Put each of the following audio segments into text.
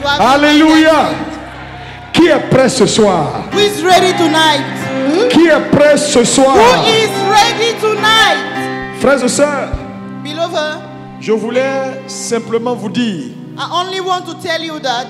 Alléluia. Qui est prêt ce soir? Who is ready tonight? Qui est prêt ce soir? Who is ready tonight? Frères et sœurs, Beloved, je voulais simplement vous dire, I only want to tell you that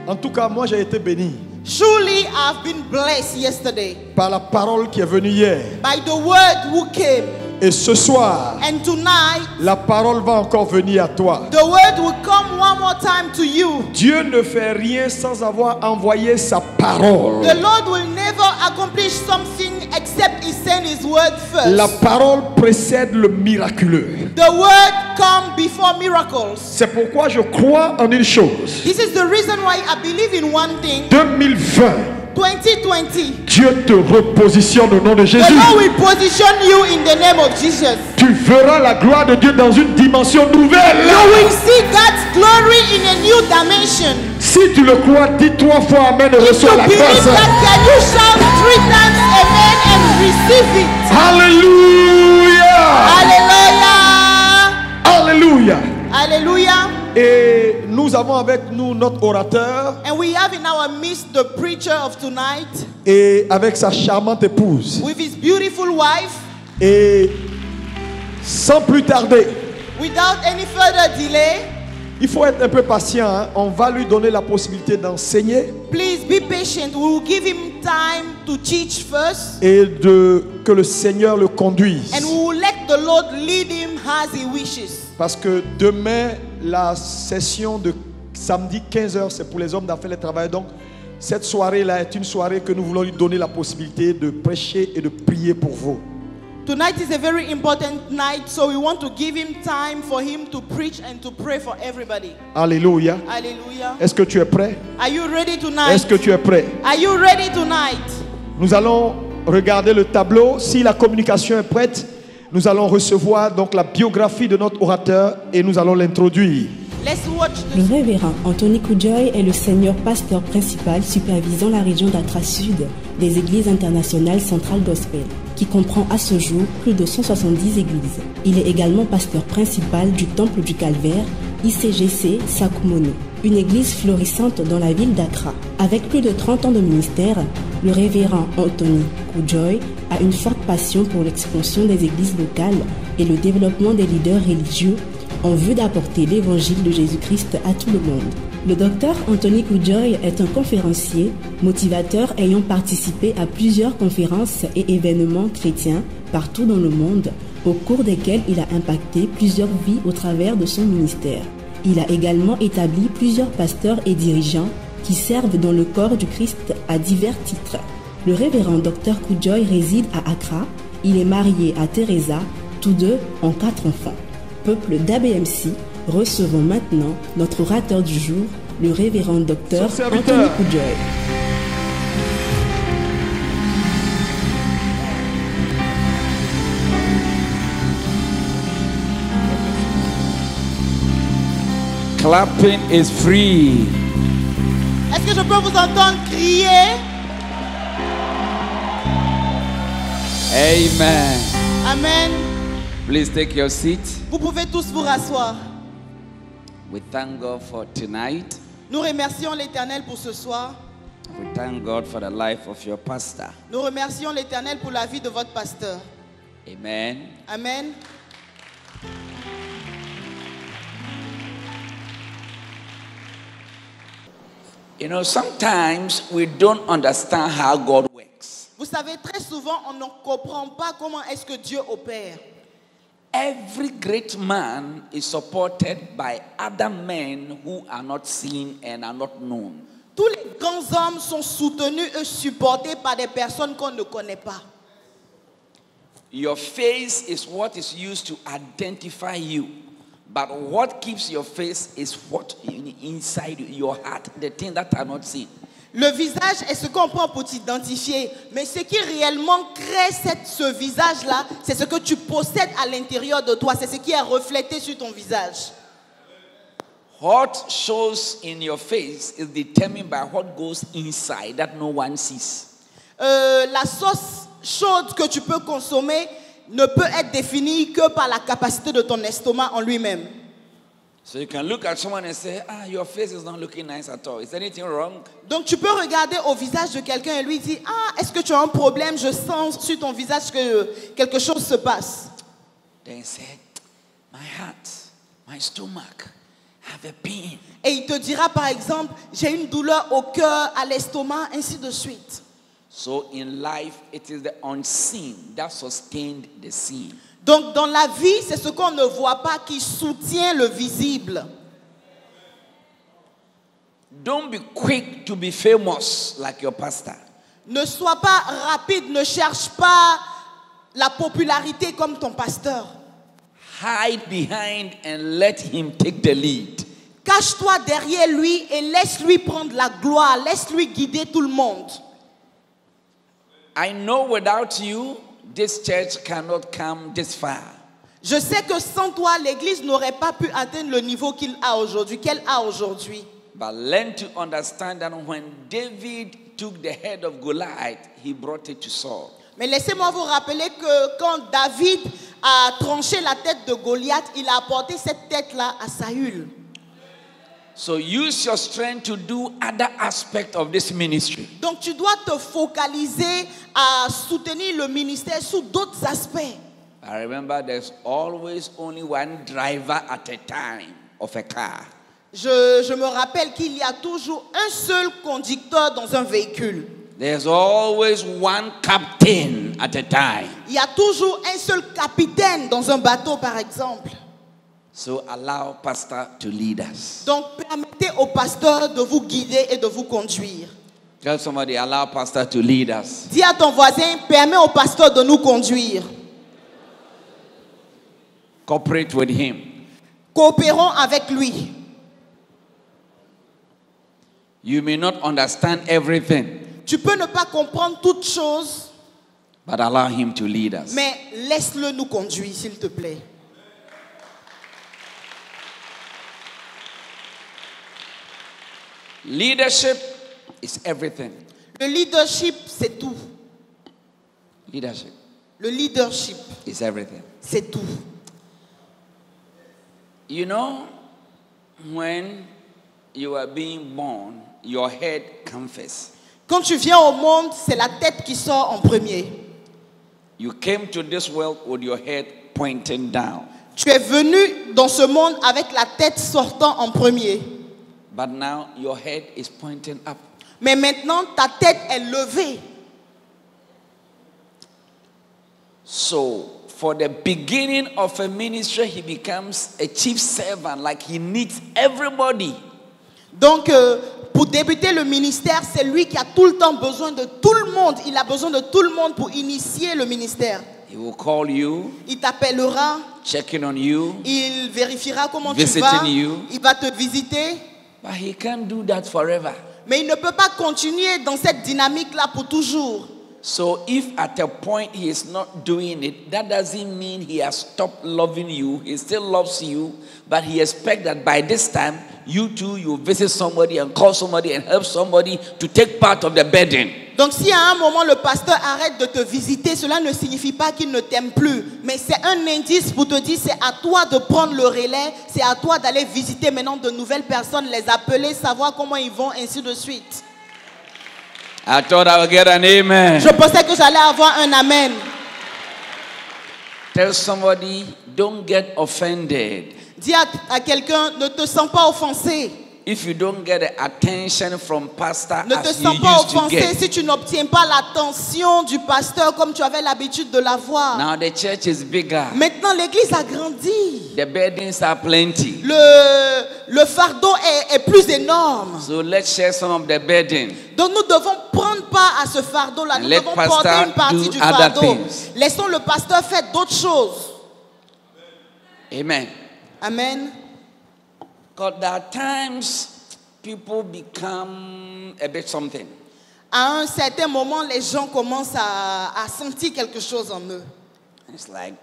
en tout cas, moi j'ai été béni surely I've been blessed yesterday par la parole qui est venue hier. by the word who came. Et ce soir, And tonight, la parole va encore venir à toi. the word will come one more time to you. Dieu ne fait rien sans avoir envoyé sa parole. The Lord will never accomplish something except He send His word La first. parole précède le miraculeux. The word come before miracles. C'est pourquoi je crois en une chose. This is the reason why I believe in one thing. 2020, 2020, Dieu te repositionne au nom de the Jésus. Lord will position you in the name of Jesus. Tu verras la gloire de Dieu dans une dimension nouvelle. You will see God's glory in a new dimension. Si tu le crois, dis 3 fois Amen et If you reçois la believe grâce. that, can you shout 3 times amen and receive it? Alléluia. Hallelujah. Alléluia. Hallelujah. Et nous avons avec nous notre orateur And we have in our midst the preacher of tonight et avec sa charmante épouse. with his beautiful wife. Et sans plus tarder, Without any further delay, il faut être un peu patient, hein. On va lui donner la possibilité d'enseigner please be patient. We will give him time to teach first, et que le Seigneur le conduise. and we will let the Lord lead him as he wishes. Parce que demain, la session de samedi 15h, c'est pour les hommes d'affaires et les travailleurs. Donc, cette soirée-là est une soirée que nous voulons lui donner la possibilité de prêcher et de prier pour vous. Tonight is a very important night, so we want to give him time for him to preach and to pray for everybody. Alléluia. Hallelujah. Est-ce que tu es prêt? Are you ready tonight? Est-ce que tu es prêt? Are you ready tonight? Nous allons regarder le tableau. Si la communication est prête, nous allons recevoir donc la biographie de notre orateur et nous allons l'introduire. Let's watch Le the révérend Anthony Kujoy est le senior pasteur principal supervisant la région d'Accra Sud des Églises internationales centrales gospel, qui comprend à ce jour plus de 170 églises. Il est également pasteur principal du Temple du Calvaire, ICGC Sakumone, une église florissante dans la ville d'Accra. Avec plus de 30 ans de ministère, le révérend Anthony Kujoy a une forte passion pour l'expansion des églises locales et le développement des leaders religieux en vue d'apporter l'évangile de Jésus-Christ à tout le monde. Le docteur Anthony Kujoy est un conférencier, motivateur ayant participé à plusieurs conférences et événements chrétiens partout dans le monde, au cours desquels il a impacté plusieurs vies au travers de son ministère. Il a également établi plusieurs pasteurs et dirigeants qui servent dans le corps du Christ à divers titres. Le révérend Dr Kujoy réside à Accra. Il est marié à Teresa, tous deux ont 4 enfants. Peuple d'ABMC, recevons maintenant notre orateur du jour, le révérend Dr Anthony Kujoy. Clapping is free. Est-ce que je peux vous entendre crier? Amen. Amen. Please take your seat. Vous pouvez tous vous rasseoir. We thank God for tonight. Nous remercions l'Éternel pour ce soir. We thank God for the life of your pastor. Nous remercions l'Éternel pour la vie de votre pasteur. Amen. Amen. You know, sometimes we don't understand how God works. Vous savez, très souvent, on ne comprend pas comment est-ce que Dieu opère. Every great man is supported by other men who are not seen and are not known. Tous les grands hommes sont soutenus et supportés par des personnes qu'on ne connaît pas. Your face is what is used to identify you. But what keeps your face is what inside your heart, the things that are not seen. Le visage est ce qu'on prend pour t'identifier. Mais ce qui réellement crée ce visage-là, c'est ce que tu possèdes à l'intérieur de toi. C'est ce qui est reflété sur ton visage. What shows in your face is determined by what goes inside that no one sees. La sauce chaude que tu peux consommer ne peut être définie que par la capacité de ton estomac en lui-même. So you can look at someone and say, your face is not looking nice at all. Is anything wrong? Donc tu peux regarder au visage de quelqu'un et lui dire, est-ce que tu as un problème? Je sens sur ton visage que quelque chose se passe. Then he said, my heart, my stomach have a pain. Et il te dira par exemple, j'ai une douleur au cœur, à l'estomac, ainsi de suite. So in life, it is the unseen that sustained the seen. Donc dans la vie, c'est ce qu'on ne voit pas qui soutient le visible. Don't be quick to be famous like your pastor. Ne sois pas rapide, ne cherche pas la popularité comme ton pasteur. Hide behind and let him take the lead. Cache-toi derrière lui et laisse-lui prendre la gloire, laisse-lui guider tout le monde. I know without you, this church cannot come this far. Je sais que sans toi, l'église n'aurait pas pu atteindre le niveau qu'elle a aujourd'hui. But learn to understand that when David took the head of Goliath, he brought it to Saul. Mais laissez-moi vous rappeler que quand David a tranché la tête de Goliath, il a apporté cette tête-là à Saül. So use your strength to do other aspects of this ministry. Donc tu dois te focaliser à soutenir le ministère sous d'autres aspects. I remember there's always only one driver at a time of a car. Je me rappelle qu'il y a toujours un seul conducteur dans un véhicule. There's always one captain at a time. Il y a toujours un seul capitaine dans un bateau, par exemple. So allow pastor to lead us. Donc permettez au pasteur de vous guider et de vous conduire. Tell somebody, allow pastor to lead us. Dis à ton voisin, permets au pasteur de nous conduire. Cooperate with him. Coopérons avec lui. You may not understand everything, Tu peux ne pas comprendre toutes choses, but allow him to lead us. mais laisse-le nous conduire, s'il te plaît. Leadership is everything. Le leadership, c'est tout. Leadership Le leadership, is everything. c'est tout. You know, when you are being born, your head comes first. Quand tu viens au monde, c'est la tête qui sort en premier. You came to this world with your head pointing down. Tu es venu dans ce monde avec la tête sortant en premier. But now your head is pointing up. Mais maintenant, ta tête est levée. So, for the beginning of a ministry, he becomes a chief servant, like he needs everybody. Donc, pour débuter le ministère, c'est lui qui a tout le temps besoin de tout le monde. Il a besoin de tout le monde pour initier le ministère. He will call you, Il t'appellera, checking on you, il vérifiera comment tu Visiting vas, you. il va te visiter. but he can't do that forever. Mais il ne peut pas continuer dans cette dynamique-là pour toujours. So if at a point he is not doing it, that doesn't mean he has stopped loving you. He still loves you, but he expects that by this time, you too, you visit somebody and call somebody and help somebody to take part of the burden. Donc si à un moment le pasteur arrête de te visiter, cela ne signifie pas qu'il ne t'aime plus. Mais c'est un indice pour te dire, c'est à toi de prendre le relais, c'est à toi d'aller visiter maintenant de nouvelles personnes, les appeler, savoir comment ils vont, ainsi de suite. I thought I would get an amen. Je pensais que j'allais avoir un amen. Tell somebody, don't get offended. Dis à quelqu'un, ne te sens pas offensé. If you don't get the attention from pastor Ne te as you sens pas used to offensé get, si tu n'obtiens pas l'attention du pasteur comme tu avais l'habitude de l'avoir. now the church is bigger. Maintenant, l'église a grandi. The burdens are plenty. Le fardeau est plus énorme. So let's share some of the burden. Donc nous devons prendre part à ce fardeau-là. Nous Let devons pastor porter une partie do du other fardeau. things. Laissons le pasteur faire d'autres choses. Amen. Amen. Because there are times people become a bit something. À un certain moment, les gens commencent à sentir quelque chose en eux. It's like,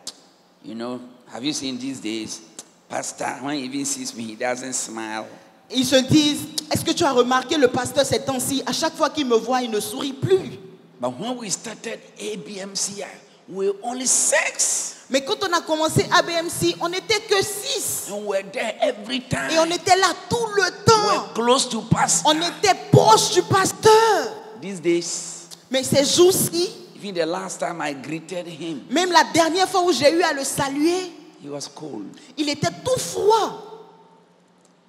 you know, have you seen these days? Pastor, when he even sees me, he doesn't smile. Ils se disent, est-ce que tu as remarqué le pasteur ces temps-ci, à chaque fois qu'il me voit, il ne sourit plus. But when we started ABMCI, we were only 6. Mais quand on a commencé ABMC, on n'était que 6. And we're there every time. Et on était là tout le temps. We're close to pastor. On était proche du pasteur. These days, Mais ces jours-ci, even the last time I greeted him, même la dernière fois où j'ai eu à le saluer, he was cold. il était tout froid.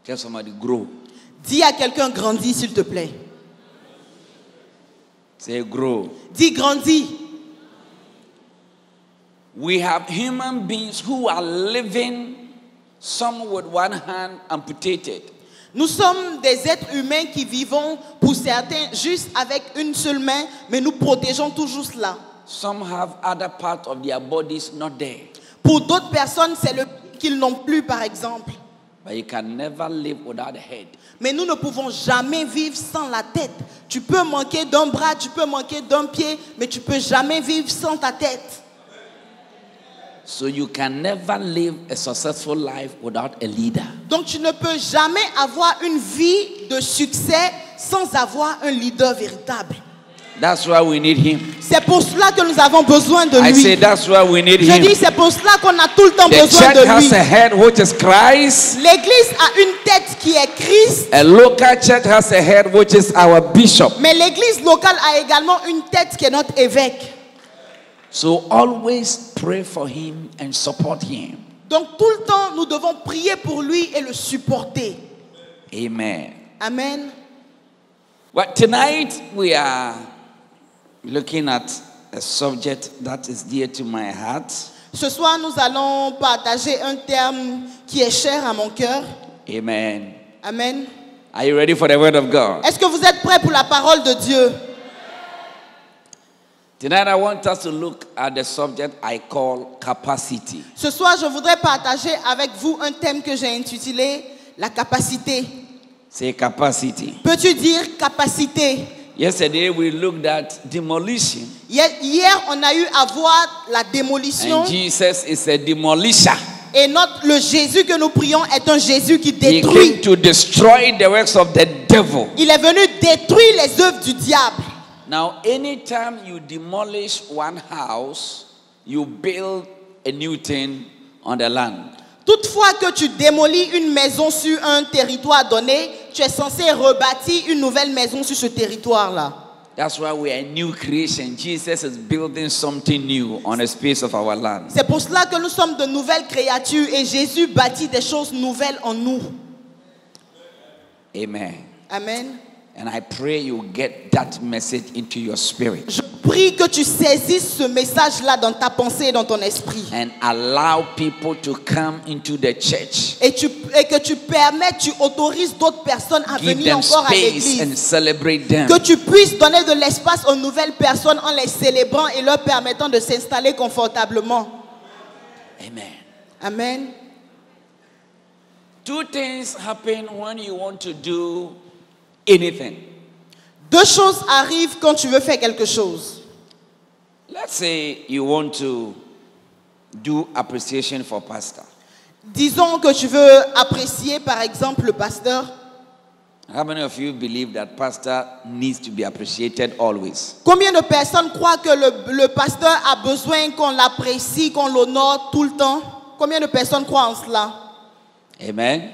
Tell somebody, grow. Dis à quelqu'un, grandis s'il te plaît. Say, grow. Dis, grandis. We have human beings who are living, some with one hand amputated. Nous sommes des êtres humains qui vivons, pour certains, juste avec une seule main, mais nous protégeons toujours cela. Some have other parts of their bodies not there. Pour d'autres personnes, c'est le qu'ils n'ont plus, par exemple. But you can never live without a head. Mais nous ne pouvons jamais vivre sans la tête. Tu peux manquer d'un bras, tu peux manquer d'un pied, mais tu peux jamais vivre sans ta tête. So you can never live a successful life without a leader. Donc tu ne peux jamais avoir une vie de succès sans avoir un leader véritable. That's why we need him. C'est pour cela que nous avons besoin de I say lui. that's why we need Je dis him. c'est pour cela qu'on a tout le temps The besoin church de has lui. a head which is Christ. L'église a une tête qui est Christ, A local church has a head which is our bishop. mais l'église locale a également une tête qui est notre évêque. So always pray for him and support him. Donc tout le temps, nous devons prier pour lui et le supporter. Amen. Amen. Well, tonight we are looking at a subject that is dear to my heart. Ce soir, nous allons partager un terme qui est cher à mon cœur. Amen. Amen. Are you ready for the word of God? Est-ce que vous êtes prêts pour la parole de Dieu? Tonight I want us to look at the subject I call capacity. Ce soir, je voudrais partager avec vous un thème que j'ai intitulé la capacité. Say capacity. Peux-tu dire capacité? Yesterday we looked at demolition. Hier, on a eu à voir la démolition. And Jesus is a demolisher. Et le Jésus que nous prions est un Jésus qui He détruit. came to destroy the works of the devil. Il est venu détruire les œuvres du diable. Now, anytime you demolish one house, you build a new thing on the land. Toutefois que tu démolis une maison sur un territoire donné, tu es censé rebâtir une nouvelle maison sur ce territoire-là. That's why we are a new creation. Jesus is building something new on a space of our land. C'est pour cela que nous sommes de nouvelles créatures et Jésus bâtit des choses nouvelles en nous. Amen. Amen. And I pray you get that message into your spirit. Je prie que tu saisisses ce message-là dans ta pensée et dans ton esprit. And allow people to come into the church. Et que tu permettes, tu autorises d'autres personnes à Give venir them encore à space l'église. and celebrate them. Que tu puisses donner de l'espace aux nouvelles personnes en les célébrant et leur permettant de s'installer confortablement. Amen. Amen. Two things happen when you want to do anything. Deux choses arrivent quand tu veux faire quelque chose. Let's say you want to do appreciation for pastor. Disons que tu veux apprécier par exemple le pasteur. How many of you believe that pastor needs to be appreciated always? Combien de personnes croient que le pasteur a besoin qu'on l'apprécie, qu'on l'honore tout le temps? Combien de personnes croient en cela? Amen.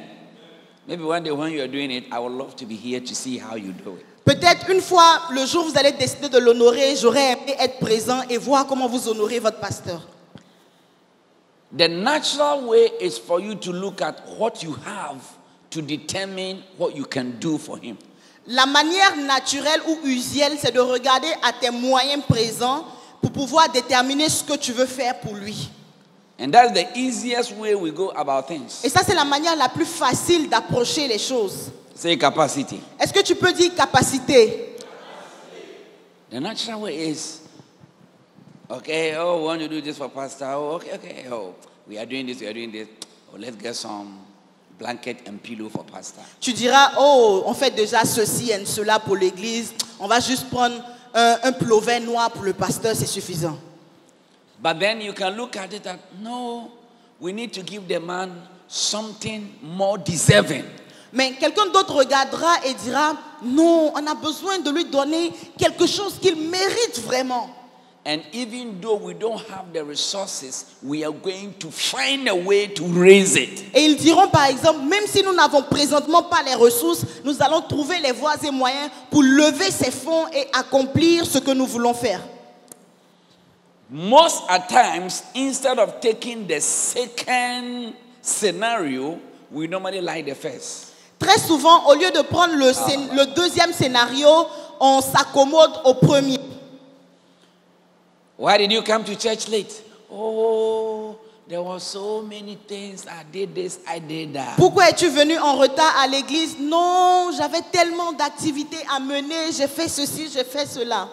Maybe one day when you are doing it, I would love to be here to see how you do it. Peut-être une fois, le jour où vous allez décider de l'honorer, j'aurais aimé être présent et voir comment vous honorez votre pasteur. The natural way is for you to look at what you have to determine what you can do for him. La manière naturelle ou usuelle, c'est de regarder à tes moyens présents pour pouvoir déterminer ce que tu veux faire pour lui. And that's the easiest way we go about things. Et ça, c'est la manière la plus facile d'approcher les choses. Say capacity. Est-ce que tu peux dire capacité? The natural way is, okay, oh, we want to do this for pastor. Oh, okay. Oh, we are doing this. Oh, let's get some blanket and pillow for pastor. Tu diras, oh, on fait déjà ceci et cela pour l'église. On va juste prendre un plover noir pour le pasteur, c'est suffisant. But then you can look at it that, no, we need to give the man something more deserving. Mais quelqu'un d'autre regardera et dira, non, on a besoin de lui donner quelque chose qu'il mérite vraiment. And even though we don't have the resources, we are going to find a way to raise it. Et ils diront par exemple, même si nous n'avons présentement pas les ressources, nous allons trouver les voies et moyens pour lever ces fonds et accomplir ce que nous voulons faire. Most at times, instead of taking the second scenario, we normally like the first. Très souvent, au lieu de prendre le deuxième scénario, on s'accommode au premier. Why did you come to church late? Oh, there were so many things. I did this, I did that. Pourquoi es-tu venu en retard à l'église? Non, j'avais tellement d'activités à mener, j'ai fait ceci, j'ai fait cela.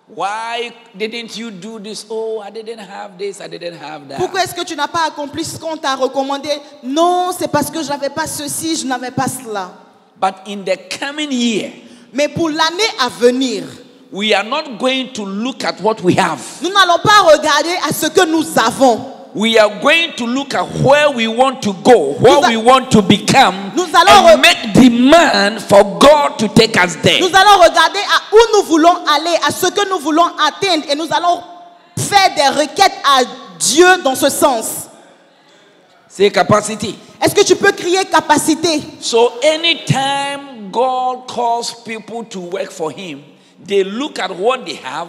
Why didn't you do this? Oh, I didn't have this, I didn't have that. Pourquoi est-ce que tu n'as pas accompli ce qu'on t'a recommandé? Non, c'est parce que je n'avais pas ceci, je n'avais pas cela. But in the coming year, Mais pour l'année à venir, we are not going to look at what we have. nous n'allons pas regarder à ce que nous avons. We are going to look at where we want to go, where we want to become, Nous allons and make demand for God to take us there. Nous allons regarder à où nous voulons aller, à ce que nous voulons atteindre, et nous allons faire des requêtes à Dieu dans ce sens. Say capacity. Est-ce que tu peux crier capacité? So anytime God calls people to work for Him, they look at what they have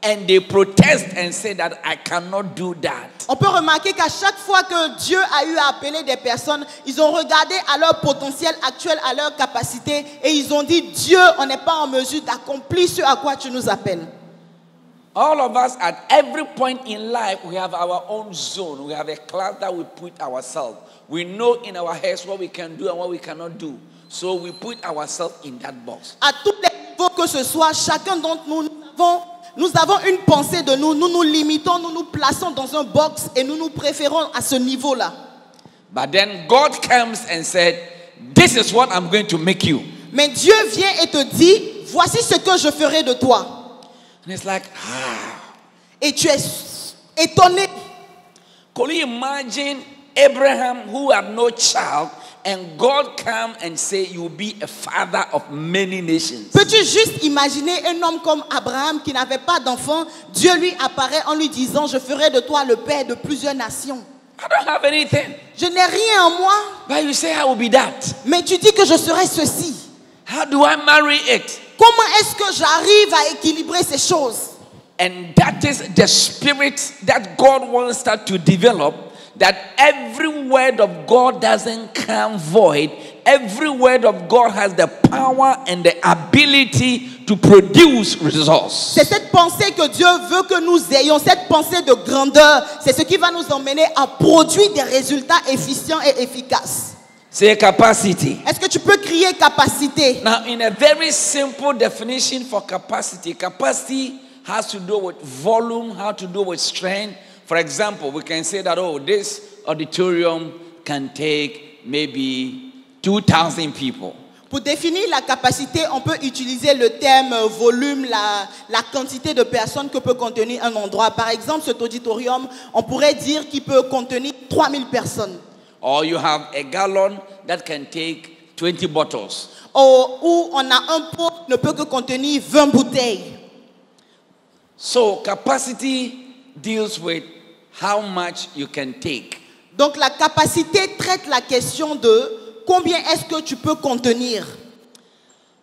and they protest and say that I cannot do that. On peut remarquer qu'à chaque fois que Dieu a eu à appeler des personnes, ils ont regardé à leur potentiel actuel, à leur capacité, et ils ont dit, Dieu, on n'est pas en mesure d'accomplir ce à quoi tu nous appelles. All of us at every point in life, we have our own zone. We have a class that we put ourselves. We know in our heads what we can do and what we cannot do. So we put ourselves in that box. À tous les niveaux que ce soit, chacun d'entre nous, nous avons une pensée de nous. Nous nous limitons, nous nous plaçons dans un box et nous nous préférons à ce niveau-là. But then God comes and said, this is what I'm going to make you. Mais Dieu vient et te dit, voici ce que je ferai de toi. And it's like, Et tu es étonné. Could you imagine Abraham who had no child and God come and say you will be a father of many nations? Peux-tu juste imaginer un homme comme Abraham qui n'avait pas d'enfant, Dieu lui apparaît en lui disant, je ferai de toi le père de plusieurs nations. I don't have anything. Je n'ai rien en moi, But you say I will be that. mais tu dis que je serai ceci. How do I marry it? Comment est-ce que j'arrive à équilibrer ces choses? And that is the spirit that God wants us to develop, that every word of God doesn't come void. Every word of God has the power and the ability to produce results. C'est cette pensée que Dieu veut que nous ayons, cette pensée de grandeur. C'est ce qui va nous emmener à produire des résultats efficients et efficaces. Say capacity. Est-ce que tu peux crier capacité? Now, in a very simple definition for capacity, capacity has to do with volume, has to do with strength. For example, we can say that, oh, this auditorium can take maybe 2,000 people. Pour définir la capacité, on peut utiliser le terme volume, la quantité de personnes que peut contenir un endroit. Par exemple, cet auditorium, on pourrait dire qu'il peut contenir 3000 personnes. Or you have a gallon that can take 20 bottles. Ou on a un pot qui ne peut que contenir 20 bouteilles. So capacity deals with how much you can take. Donc la capacité traite la question de combien est-ce que tu peux contenir.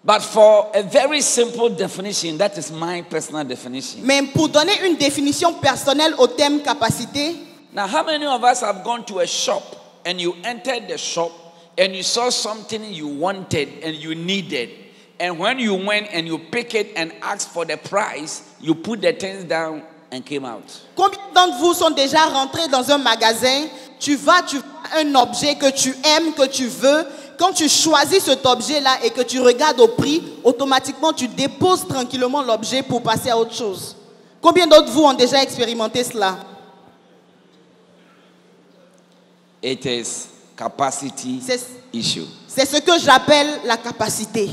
But for a very simple definition, that is my personal definition. Mais pour donner une définition personnelle au thème capacité, Now, how many of us have gone to a shop and you entered the shop and you saw something you wanted and you needed, and when you went and you pick it and asked for the price, you put the things down and came out? combien d'entre vous sont déjà rentrés dans un magasin, tu vois un objet que tu aimes, que tu veux, quand tu choisis cet objet-là et que tu regardes au prix, automatiquement tu déposes tranquillement l'objet pour passer à autre chose. Combien d'entre vous ont déjà expérimenté cela? It is capacity issue. C'est ce que j'appelle la capacité.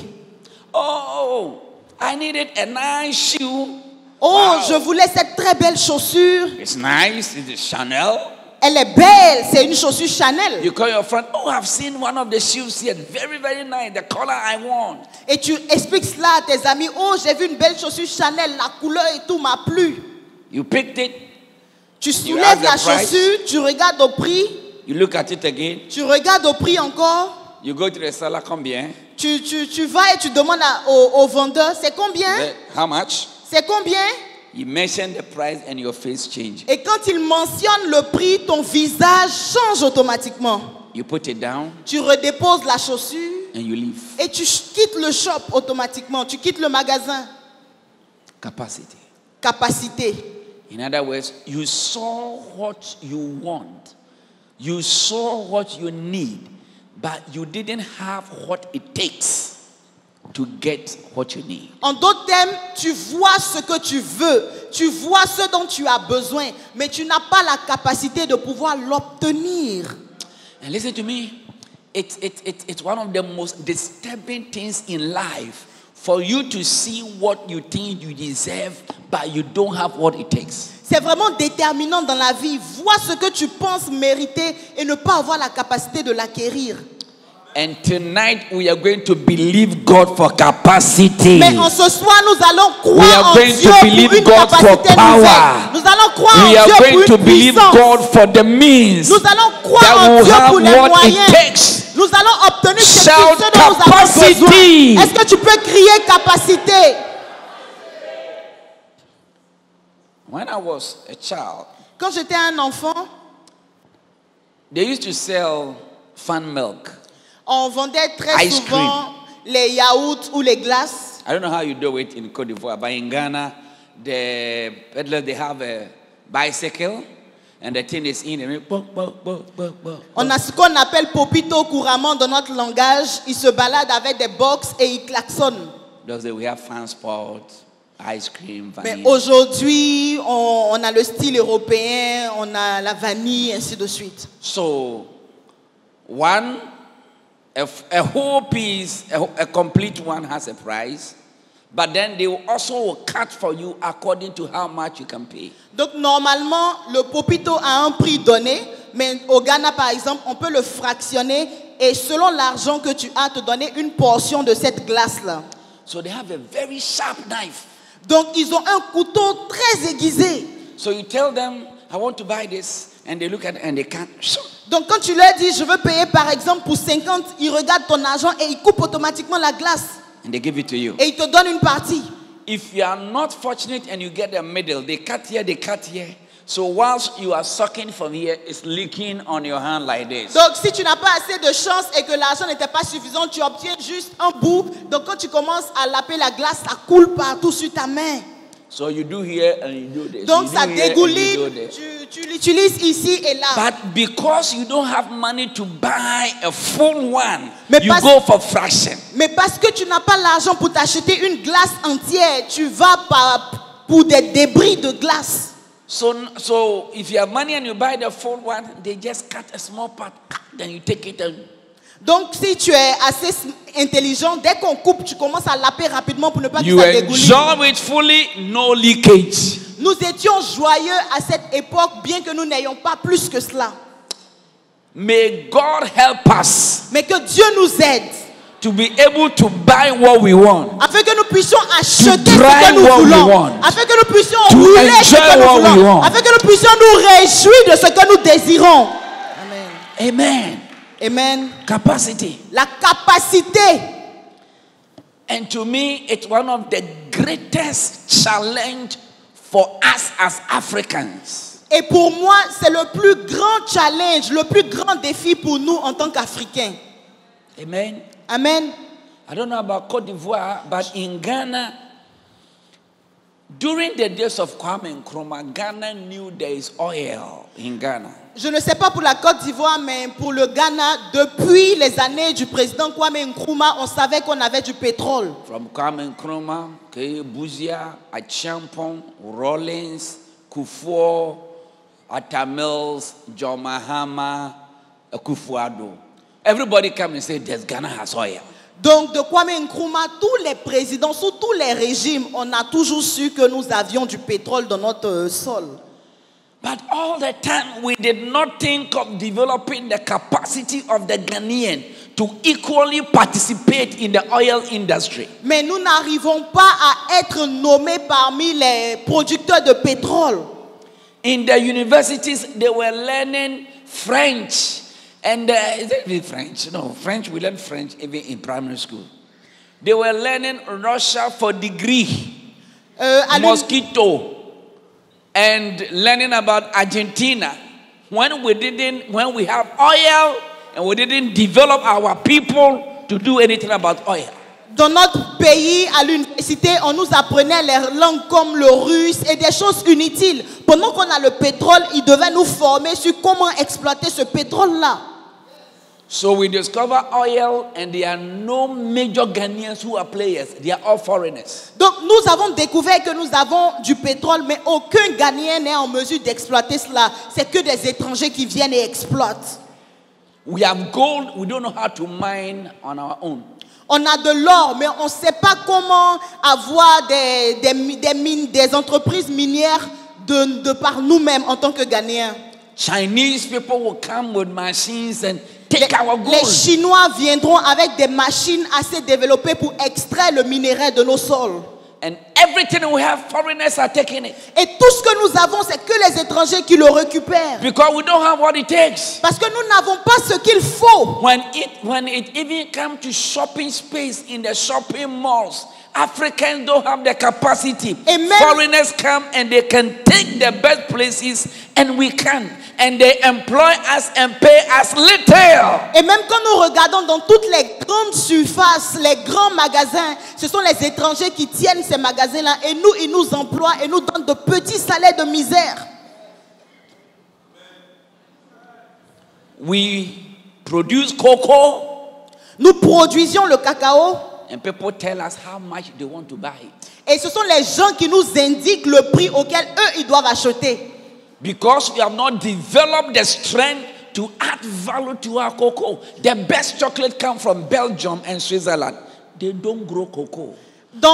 Oh, I needed a nice shoe. Oh, Wow. je voulais cette très belle chaussure. It's nice. It is Chanel. Elle est belle, c'est une chaussure Chanel. You call your friend, oh, I've seen one of the shoes here. Very, very nice. The color I want. Et tu expliques cela à tes amis. Oh, j'ai vu une belle chaussure Chanel, la couleur et tout m'a plu. You picked it. Tu You ask soulèves la the price. chaussure, tu regardes au prix, You look at it again. tu regardes au prix encore, You go to the seller. Combien? tu vas et tu demandes au vendeur, c'est combien? How much? C'est combien? You mention the price and your face change. Et quand il mentionne le prix, ton visage change automatiquement. You put it down Tu redéposes la chaussure and you leave. et tu quittes le shop automatiquement. Tu quittes le magasin. Capacity. Capacité. In other words, you saw what you want. You saw what you need, but you didn't have what it takes to get what you need. En d'autres termes, tu vois ce que tu veux, tu vois ce dont tu as besoin, mais tu n'as pas la capacité de pouvoir l'obtenir. And listen to me, it's one of the most disturbing things in life for you to see what you think you deserve, but you don't have what it takes. C'est vraiment déterminant dans la vie. Voir ce que tu penses mériter et ne pas avoir la capacité de l'acquérir. And tonight we are going to believe God for capacity. Mais en ce soir, nous allons We are croire en going Dieu to pour believe une God for capacité power. nouvelle. Nous allons croire We en are Dieu pour going to une believe puissance. God for the means Nous allons that croire en will Dieu have pour les what moyens. it takes. Nous allons obtenir ce Shout dont nous avons capacity. besoin. Est-ce que tu peux crier capacité? When I was a child, Quand j'étais un enfant, they used to sell fan milk. on vendait très Ice souvent les yaourts ou les glaces. I don't know how you do it in Côte d'Ivoire, but in Ghana, the peddlers, they have a bicycle, and the thing is in and On a ce qu'on appelle popito couramment dans notre langage. Ils se baladent avec des box et ils klaxonnent. those days we have fan sport, ice cream, Mais vanilla. aujourd'hui, on a le style européen, on a la vanille, ainsi de suite. So, a whole piece, a complete one has a price, but then they will also cut for you according to how much you can pay. Donc normalement, le popito a un prix donné, mais au Ghana par exemple, on peut le fractionner et selon l'argent que tu as, te donner une portion de cette glace-là. So they have a very sharp knife. Donc ils ont un couteau très aiguisé. So you tell them, I want to buy this, and they look at it and they can't. Donc quand tu leur dis, je veux payer par exemple pour 50, ils regardent ton argent et ils coupent automatiquement la glace. And they give it to you. Et ils te donnent une partie. If you are not fortunate and you get the middle, they cut here, they cut here. So whilst you are sucking from here, it's leaking on your hand like this. Donc si tu n'as pas assez de chance et que l'argent n'était pas suffisant, tu obtiens juste un bout. Donc quand tu commences à laper la glace, ça coule partout sur ta main. So you do here and you do this. Donc You do ça here and you dégouline, do this. tu l'utilises ici et là. But because you don't have money to buy a full one, Mais you parce- go for fraction. Mais parce que tu n'as pas l'argent pour t'acheter une glace entière, tu vas pour des débris de glace. So if you have money and you buy the full one, they just cut a small part, then you take it and Donc si tu es assez intelligent, dès qu'on coupe, tu commences à laper rapidement pour ne pas que you ça dégouline. enjoy it fully, no leakage. Nous étions joyeux à cette époque, bien que nous n'ayons pas plus que cela. May God help us Mais que Dieu nous aide, to be able to buy what we want, afin que nous puissions acheter ce drive que nous what we voulons, want, afin que nous puissions to rouler ce enjoy que nous what we voulons, want. afin que nous puissions nous réjouir de ce que nous désirons. Amen. Amen. Amen. Capacity. La capacité. And to me, it's one of the greatest challenge for us as Africans. Et pour moi, c'est le plus grand challenge, le plus grand défi pour nous en tant qu'Africains. Amen. Amen. I don't know about Côte d'Ivoire, but in Ghana, during the days of Kwame Nkrumah, Ghana knew there is oil in Ghana. Je ne sais pas pour la Côte d'Ivoire, mais pour le Ghana, depuis les années du président Kwame Nkrumah, on savait qu'on avait du pétrole. From Kwame Nkrumah, Buzia, Achampong, Rawlings, Kufuor, Atta Mills, John Mahama, Akufo-Addo. Everybody come and say, Ghana has oil. Donc de Kwame Nkrumah, tous les présidents, sous tous les régimes, on a toujours su que nous avions du pétrole dans notre sol. But all the time, we did not think of developing the capacity of the Ghanaian to equally participate in the oil industry. Mais nous n'arrivons pas à être nommés parmi les producteurs de pétrole. In the universities, they were learning French. And is it French? No, French, we learn French even in primary school. They were learning Russia for degree. Mosquito. And learning about Argentina. When we have oil and we didn't develop our people to do anything about oil. Dans notre pays, à l'université, on nous apprenait les langues comme le russe et des choses inutiles. Pendant qu'on a le pétrole, ils devaient nous former sur comment exploiter ce pétrole-là. So we discover oil and there are no major Ghanaians who are players. They are all foreigners. Donc nous avons découvert que nous avons du pétrole, mais aucun Ghanéen n'est en mesure d'exploiter cela. C'est que des étrangers qui viennent et exploitent. We have gold, we don't know how to mine on our own. On a de l'or, mais on ne sait pas comment avoir des entreprises minières de par nous-mêmes en tant que Ghanéens. Chinese people will come with machines and take our gold. Les Chinois viendront avec des machines assez développées pour extraire le minerai de nos sols. And everything we have, foreigners are taking it. Et tout ce que nous avons, c'est que les étrangers qui le récupèrent. Because we don't have what it takes. Parce que nous n'avons pas ce qu'il faut. When it even comes to shopping space in the shopping malls, Africans don't have the capacity. Foreigners come and they can take the best places and we can. And they employ us and pay us little. Et même quand nous regardons dans toutes les grandes surfaces, les grands magasins, ce sont les étrangers qui tiennent ces magasins-là. Et nous, ils nous emploient et nous donnent de petits salaires de misère. We produce cocoa. Nous produisions le cacao. And people tell us how much they want to buy it. Et ce sont les gens qui nous indiquent le prix auquel eux, ils doivent acheter. Because we have not developed the strength to add value to our cocoa. The best chocolate comes from Belgium and Switzerland. They don't grow cocoa.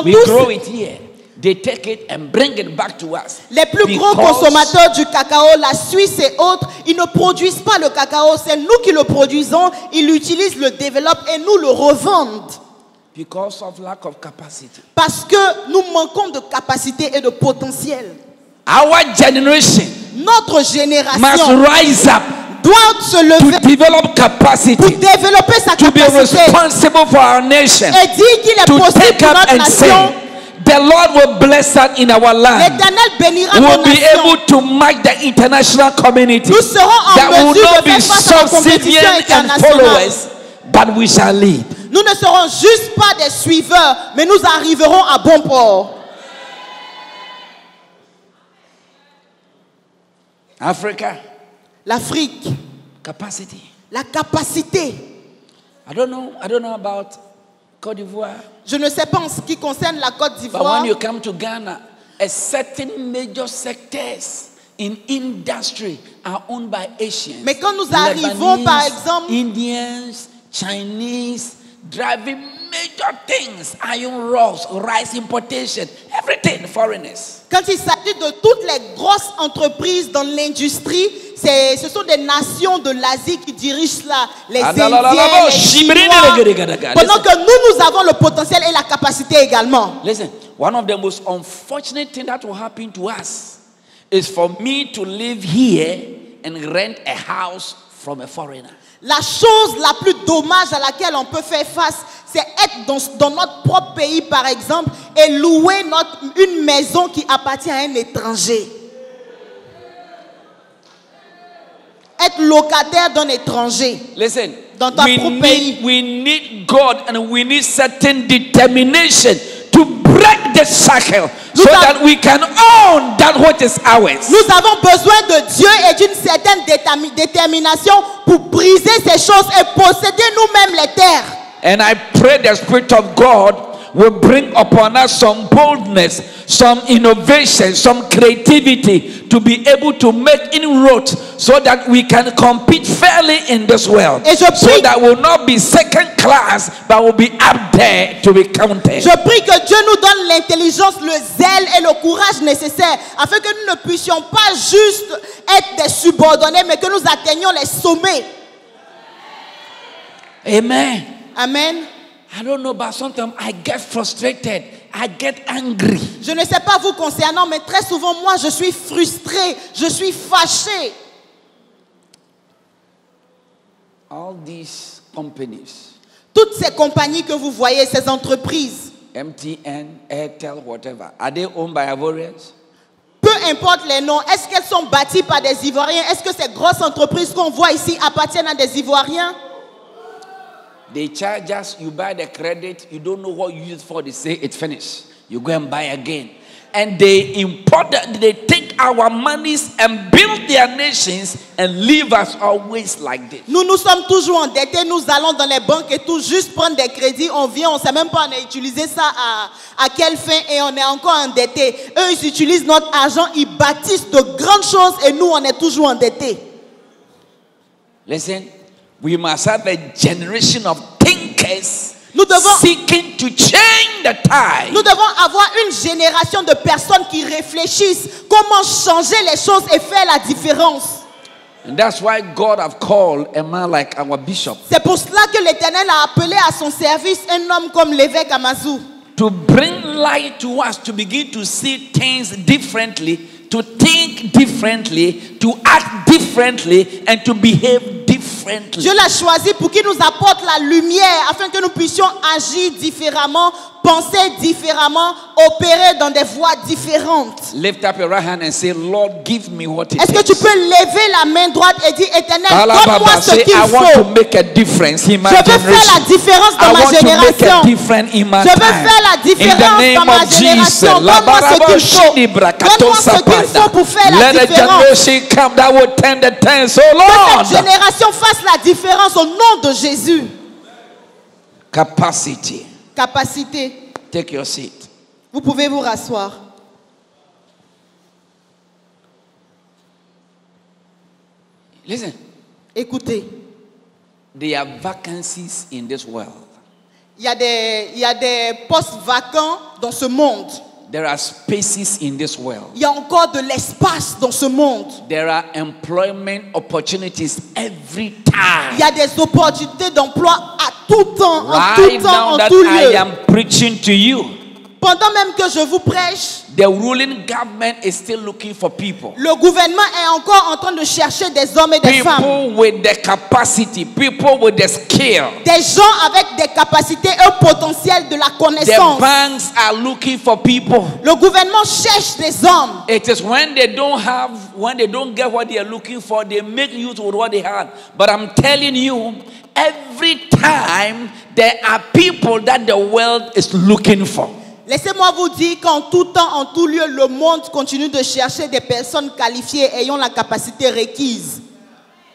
We grow it here. They take it and bring it back to us. Les plus gros consommateurs du cacao, la Suisse et autres, ils ne produisent pas le cacao. C'est nous qui le produisons. Ils l'utilisent, le développent et nous le revendent. Because of lack of capacity. Parce que nous manquons de capacité et de potentiel. Our generation notre génération must rise up doit se lever to develop capacity, pour développer sa to be capacité responsible for our nation, et dire qu'il est to possible take pour up notre and nation. say, the Lord will bless us in our land. L'Éternel bénira We'll nos be nations. able to match the international community. Nous serons en That will mesure not de be faire face à la compétition subservient and internationale. followers, but we shall lead. Nous ne serons juste pas des suiveurs, mais nous arriverons à bon port. Africa, L'Afrique, capacity. la capacité. I don't know about Côte d'Ivoire. Je ne sais pas en ce qui concerne la Côte But d'Ivoire. when you come to Ghana, a certain major sectors in industry are owned by Asians. Mais quand nous arrivons, par exemple, Indians, Chinese, driving major things, iron rods, rice importation, everything, foreigners. quand il s'agit de toutes les grosses entreprises dans l'industrie, ce sont des nations de l'Asie qui dirigent cela. Les Indiens, les Chinois. Pendant que nous avons le potentiel et la capacité également. Listen, one of the most unfortunate things that will happen to us is for me to live here and rent a house from a foreigner. La chose la plus dommage à laquelle on peut faire face, c'est être dans notre propre pays, par exemple, et louer une maison qui appartient à un étranger. Être locataire d'un étranger. Listen, dans ton propre pays. we need God and we need certain determination to break the shackle so that we can own that what is ours. Nous avons besoin de Dieu et d'une certaine détermination pour briser ces choses et posséder nous-mêmes les terres. And I pray the Spirit of God will bring upon us some boldness, some innovation, some creativity to be able to make inroads so that we can compete fairly in this world. So that we'll not be second class, but we'll be up there to be counted. Je prie que Dieu nous donne l'intelligence, le zèle et le courage nécessaires afin que nous ne puissions pas juste être des subordonnés, mais que nous atteignions les sommets. Amen. Amen. I don't know, but sometimes I get frustrated. I get angry. Je ne sais pas vous concernant, mais très souvent, moi, je suis frustré, je suis fâché. All these companies, Toutes ces compagnies que vous voyez, ces entreprises, MTN, Airtel, whatever, are they owned by Ivorians? peu importe les noms, est-ce qu'elles sont bâties par des Ivoiriens? Est-ce que ces grosses entreprises qu'on voit ici appartiennent à des Ivoiriens? They charge us, you buy the credit, you don't know what you use it for, they say it's finished. You go and buy again. And they they take our monies and build their nations and leave us always like this. Nous sommes toujours endettés, nous allons dans les banques et tout, juste prendre des crédits, on vient, on ne sait même pas on a utilisé ça à quelle fin et on est encore endettés. Eux, ils utilisent notre argent, ils bâtissent de grandes choses et nous, on est toujours endettés. Listen, we must have a generation of thinkers Nous devons, seeking to change the tide. nous devons avoir une génération de personnes qui réfléchissent comment changer les choses et faire la différence. And that's why God have called a man like our bishop C'est pour cela que l'Éternel a appelé à son service un homme comme l'évêque Amazou. to bring light to us, to begin to see things differently, to think differently, to act differently, and to behave differently. Dieu l'a choisi pour qu'il nous apporte la lumière afin que nous puissions agir différemment, penser différemment, opérer dans des voies différentes. Lift up your right hand and say, Lord, give me what it Est-ce que tu takes. peux lever la main droite et dire, Éternel, Alababa, donne-moi ce say, qu'il I want faut. to make a difference in my Je veux faire la generation. différence dans I ma want to make a génération. difference in my Je veux time. faire la In the différence dans name ma of Jesus. génération. Donne-moi ce qu'il faut. Donne-moi ce qu'il faut pour faire la Let a différence. generation come that will turn the times. Oh Que Lord. cette génération fasse la différence au nom de Jésus. Capacity. Capacité. Take your seat. Vous pouvez vous rasseoir. Listen, Écoutez, there are vacancies in this world. il y a des postes vacants dans ce monde. There are spaces in this world. Il y a encore de l'espace dans ce monde. There are employment opportunities every Il y time. a des opportunités d'emploi à tout temps, en tout Right temps, now en that tout I lieu. am preaching to you, Pendant même que je vous prêche, the ruling government is still looking for people. le gouvernement est encore en train de chercher des hommes et des femmes. People with the capacity, people with the skill. Des gens avec des capacités, un potentiel de la The connaissance. banks are looking for people. Le gouvernement cherche des hommes. It is when they don't get what they are looking for, they make use of what they have. But I'm telling you, every time there are people that the world is looking for. Laissez-moi vous dire qu'en tout temps, en tout lieu, le monde continue de chercher des personnes qualifiées ayant la capacité requise.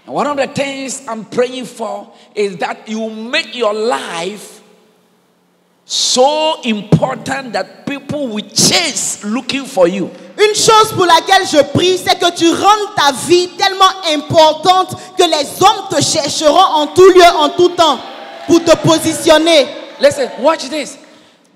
One of the things I'm praying for is that you make your life so important that people will chase looking for you. Une chose pour laquelle je prie, c'est que tu rendes ta vie tellement importante que les hommes te chercheront en tout lieu, en tout temps, pour te positionner. Listen, watch this.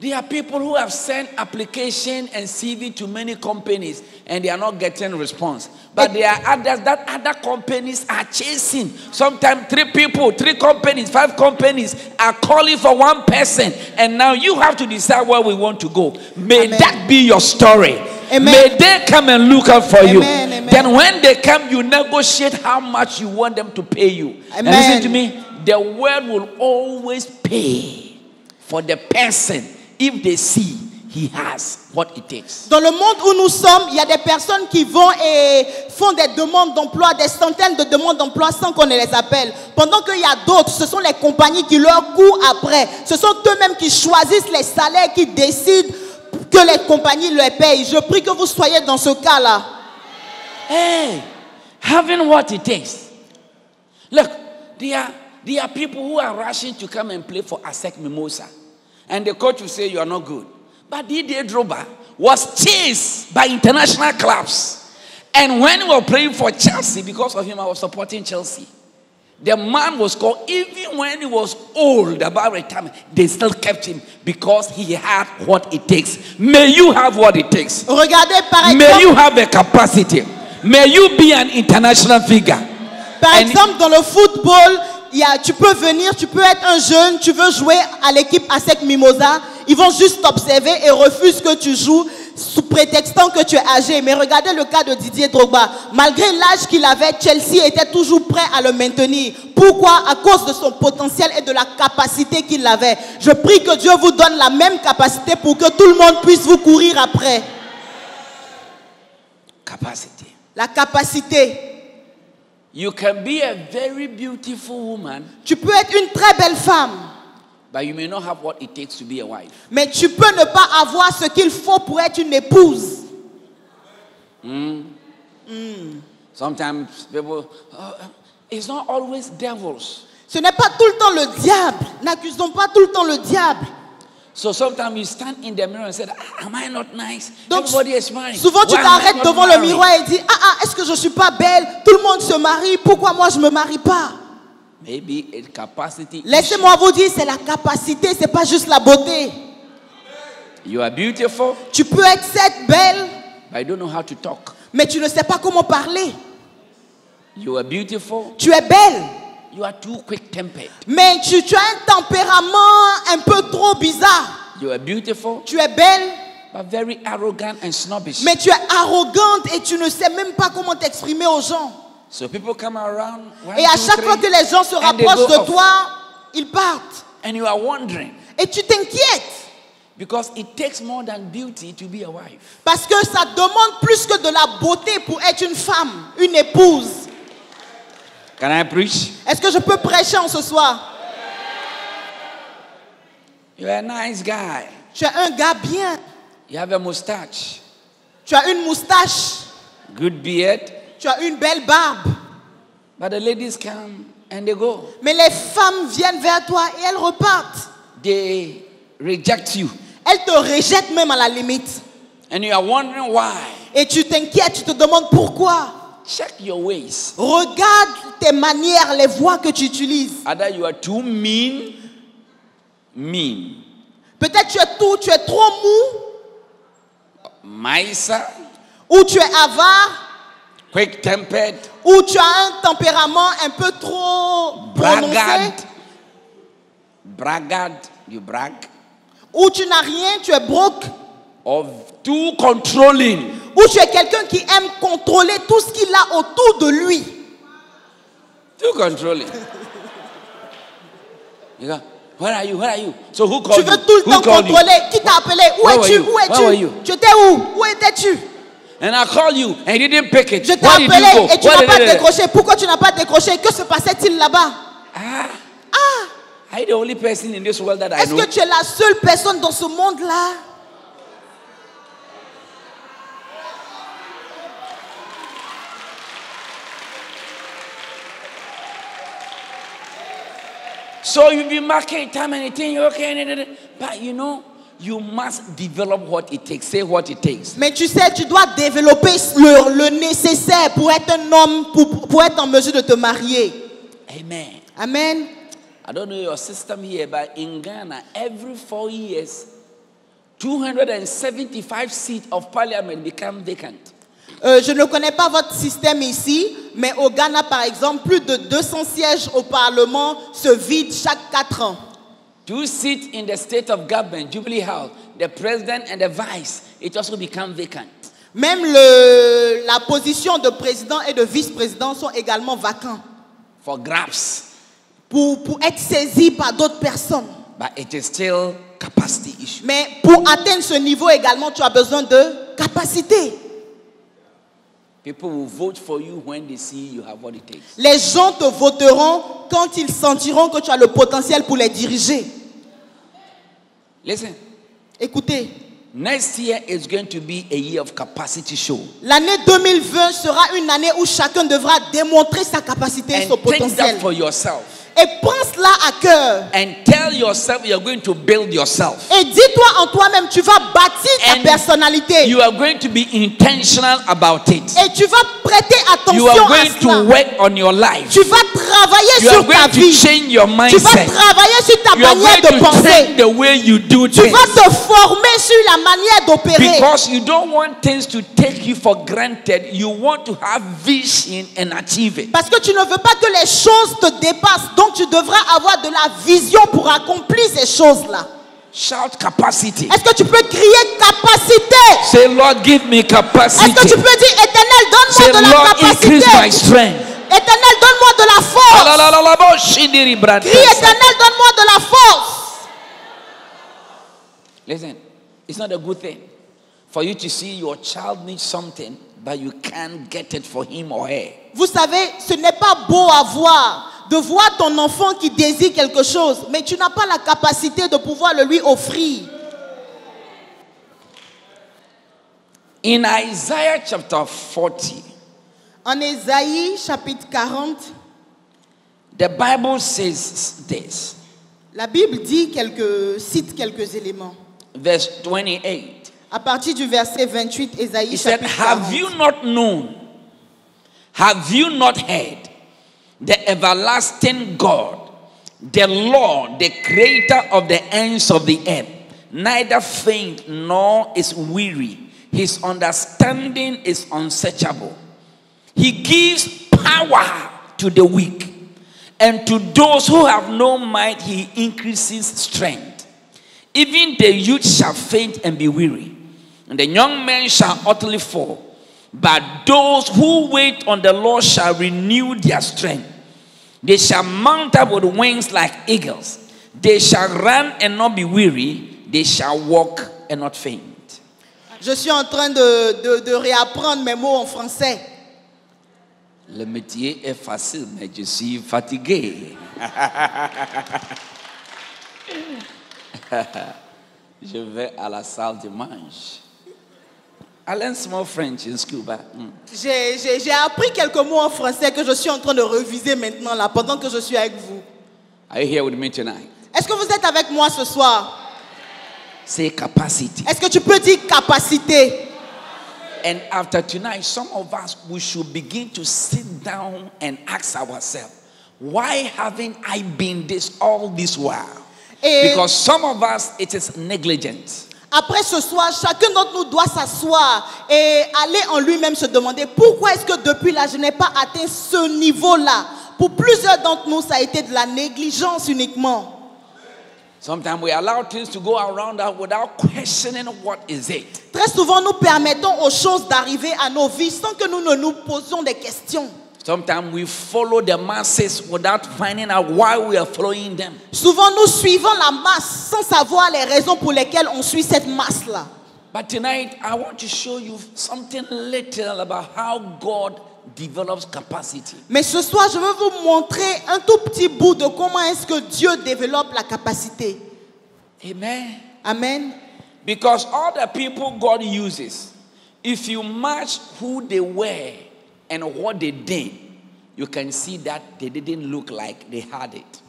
There are people who have sent application and CV to many companies and they are not getting response. But there are others that other companies are chasing. Sometimes 3 people, 3 companies, 5 companies are calling for one person. And now you have to decide where we want to go. May Amen. that be your story. Amen. May they come and look out for you. Amen, amen. Then when they come, you negotiate how much you want them to pay you. And Amen. listen to me, the world will always pay for the person if they see he has what it takes. Dans le monde où nous sommes, il y a des personnes qui vont et font des demandes d'emploi, des centaines de demandes d'emploi sans qu'on ne les appelle. Pendant qu'il y a d'autres, ce sont les compagnies qui leur courent après. Ce sont eux-mêmes qui choisissent les salaires, qui décident que les compagnies leur payent. Je prie que vous soyez dans ce cas-là. Hey, having what it takes. Look, there are people who are rushing to come and play for ASEC Mimosa. And the coach will say you are not good. But Didier Drogba was chased by international clubs. And when we were playing for Chelsea, because of him, I was supporting Chelsea. The man was called, even when he was old, about retirement, they still kept him because he had what it takes. May you have what it takes. Regardez par May exemple, you have the capacity. May you be an international figure. par And- exemple dans le football, tu peux venir, tu peux être un jeune, tu veux jouer à l'équipe ASEC Mimosa, ils vont juste t'observer et refusent que tu joues sous prétextant que tu es âgé. Mais regardez le cas de Didier Drogba. Malgré l'âge qu'il avait, Chelsea était toujours prêt à le maintenir. Pourquoi? À cause de son potentiel et de la capacité qu'il avait. Je prie que Dieu vous donne la même capacité pour que tout le monde puisse vous courir après. Capacity. La capacité. You can be a very beautiful woman, Tu peux être une très belle femme, but you may not have what it takes to be a wife. mais tu peux ne pas avoir ce qu'il faut pour être une épouse. Sometimes people, it's not always devils. Ce n'est pas tout le temps le diable. N'accusons pas tout le temps le diable. So sometimes you stand in the mirror and say, am I not nice? Donc, Everybody is married. souvent tu Why am I t'arrêtes not devant le married? miroir et dis, est-ce que je suis pas belle? Tout le monde se marie, pourquoi moi je me marie pas? Maybe it's capacity. Laissez-moi vous dire, c'est la capacité, c'est pas juste la beauté. You are beautiful, Tu peux être cette belle, but you don't know how to talk. mais tu ne sais pas comment parler. You are beautiful, Tu es belle, you are too quick-tempered. mais tu as un tempérament un peu trop bizarre. You are beautiful, Tu es belle, but very arrogant and snobbish. mais tu es arrogante et tu ne sais même pas comment t'exprimer aux gens. So people come around, one, Et à two, chaque fois three, que les gens se and they rapprochent go de off. toi, ils partent. And you are wondering, Et tu t'inquiètes. because it takes more than beauty to be a wife. Parce que ça demande plus que de la beauté pour être une femme, une épouse. Can I preach? Est-ce que je peux prêcher en ce soir? You are a nice guy. Tu es un gars bien. You have a mustache, Tu as une moustache. good beard, Tu as une belle barbe. but the ladies come and they go. Mais les femmes viennent vers toi et elles repartent. They reject you. Elles te rejettent même à la limite. And you are wondering why. Et tu t'inquiètes, tu te demandes pourquoi. Check your ways. Regarde tes manières, les voix que tu utilises. Either you are too mean. Peut-être tu es trop mou, Miser, ou tu es avare, quick-tempered, ou tu as un tempérament un peu trop prononcé, braggart, you brag, ou tu n'as rien, tu es broke, or too controlling. ou tu es quelqu'un qui aime contrôler tout ce qu'il a autour de lui. Too controlling. You go, where are you? Where are you? So who called Tu you? veux tout le Who temps called you? contrôler. Qui t'a appelé? Où Where were es-tu? you? Où Where were you? es-tu? Tu étais où? Où étais-tu? And I called you and you didn't pick it. Je t'ai Where did you appelé go? et tu Where n'as pas did it- décroché. Pourquoi tu n'as pas décroché? Que se passait-il là-bas? Are you the only person in this world that I Est-ce know? que tu es la seule personne dans ce monde-là? So you'll be marking time and you think, okay, but you know, you must develop what it takes. Say what it takes. Mais tu sais, tu dois développer le nécessaire pour être un homme, pour être en mesure de te marier. Amen. Amen. I don't know your system here, but in Ghana, every 4 years, 275 seats of parliament become vacant. Je ne connais pas votre système ici, mais au Ghana, par exemple, plus de 200 sièges au Parlement se vident chaque 4 ans. 2 seats in the state of government, Jubilee House, the president and the vice, it also become vacant. Même la position de président et de vice-président sont également vacants For grabs. pour être saisis par d'autres personnes. But it is still capacity issue. Mais pour atteindre ce niveau également, tu as besoin de capacité. People will vote for you when they see you have what it takes. Les gens te voteront quand ils sentiront que tu as le potentiel pour les diriger. Listen, Écoutez, next year is going to be a year of capacity show. l'année 2020 sera une année où chacun devra démontrer sa capacité et And son take that potentiel. for yourself. Et pense-là à cœur. And tell yourself you're going to build yourself. Et dis-toi en toi-même, tu vas bâtir ta And personnalité. you are going to be intentional about it. Et tu vas prêter You attention are à going to cela. work on your life. Tu vas travailler You are sur ta going to vie. change your Tu vas mindset. travailler sur ta You are manière going de to penser. change the way you do Tu things. vas te former sur la manière d'opérer. Because you don't want things to take you for granted. You want to have vision and achieve it. Parce que tu ne veux pas que les choses te dépassent. Donc tu devras avoir de la vision pour accomplir ces choses-là. Shout capacity. Est-ce que tu peux crier capacité? Say, Lord, give me Est-ce capacity. que tu peux dire, Éternel, Say, donne-moi de la Lord, capacité? increase my strength. Éternel, donne-moi de la force. Crie, Éternel, donne-moi de la force. Listen, it's not a good thing for you to see your child needs something, but you can't get it for him or her. Vous savez, ce n'est pas beau à voir, de voir ton enfant qui désire quelque chose, mais tu n'as pas la capacité de pouvoir le lui offrir. In Isaiah chapter 40, En Ésaïe chapitre 40, the Bible says this, la Bible cite quelques éléments. verse 28. À partir du verset 28, Ésaïe He said, chapitre 40. have you not known? Have you not heard? The everlasting God, the Lord, the creator of the ends of the earth, neither faint nor is weary. His understanding is unsearchable. He gives power to the weak, and to those who have no might, he increases strength. Even the youth shall faint and be weary, and the young men shall utterly fall. But those who wait on the Lord shall renew their strength. They shall mount up with wings like eagles. They shall run and not be weary. They shall walk and not faint. Je suis en train de réapprendre mes mots en français. Le métier est facile, mais je suis fatigué. Je vais à la salle de mange. I learned small French in school, but J'ai appris quelques mots en français que je suis en train de reviser maintenant là, pendant que je suis avec vous. are you here with me tonight? Est-ce que vous êtes avec moi ce soir? Say capacity. Est-ce que tu peux dire capacité? And after tonight, some of us, we should begin to sit down and ask ourselves, why haven't I been this all this while? Et Because some of us, it is negligence. après ce soir, chacun d'entre nous doit s'asseoir et aller en lui-même se demander pourquoi est-ce que depuis là, je n'ai pas atteint ce niveau-là. Pour plusieurs d'entre nous, ça a été de la négligence uniquement. Sometimes we allow things to go around us without questioning what is it. Très souvent, nous permettons aux choses d'arriver à nos vies sans que nous ne nous posions des questions. Sometimes we follow the masses without finding out why we are following them. Souvent, nous suivons la masse sans savoir les raisons pour lesquelles on suit cette masse-là. But tonight, I want to show you something little about how God develops capacity. Mais ce soir, je veux vous montrer un tout petit bout de comment est-ce que Dieu développe la capacité. Amen. Amen. Because all the people God uses, if you match who they were and what they did, you can see that they didn't look like they had it.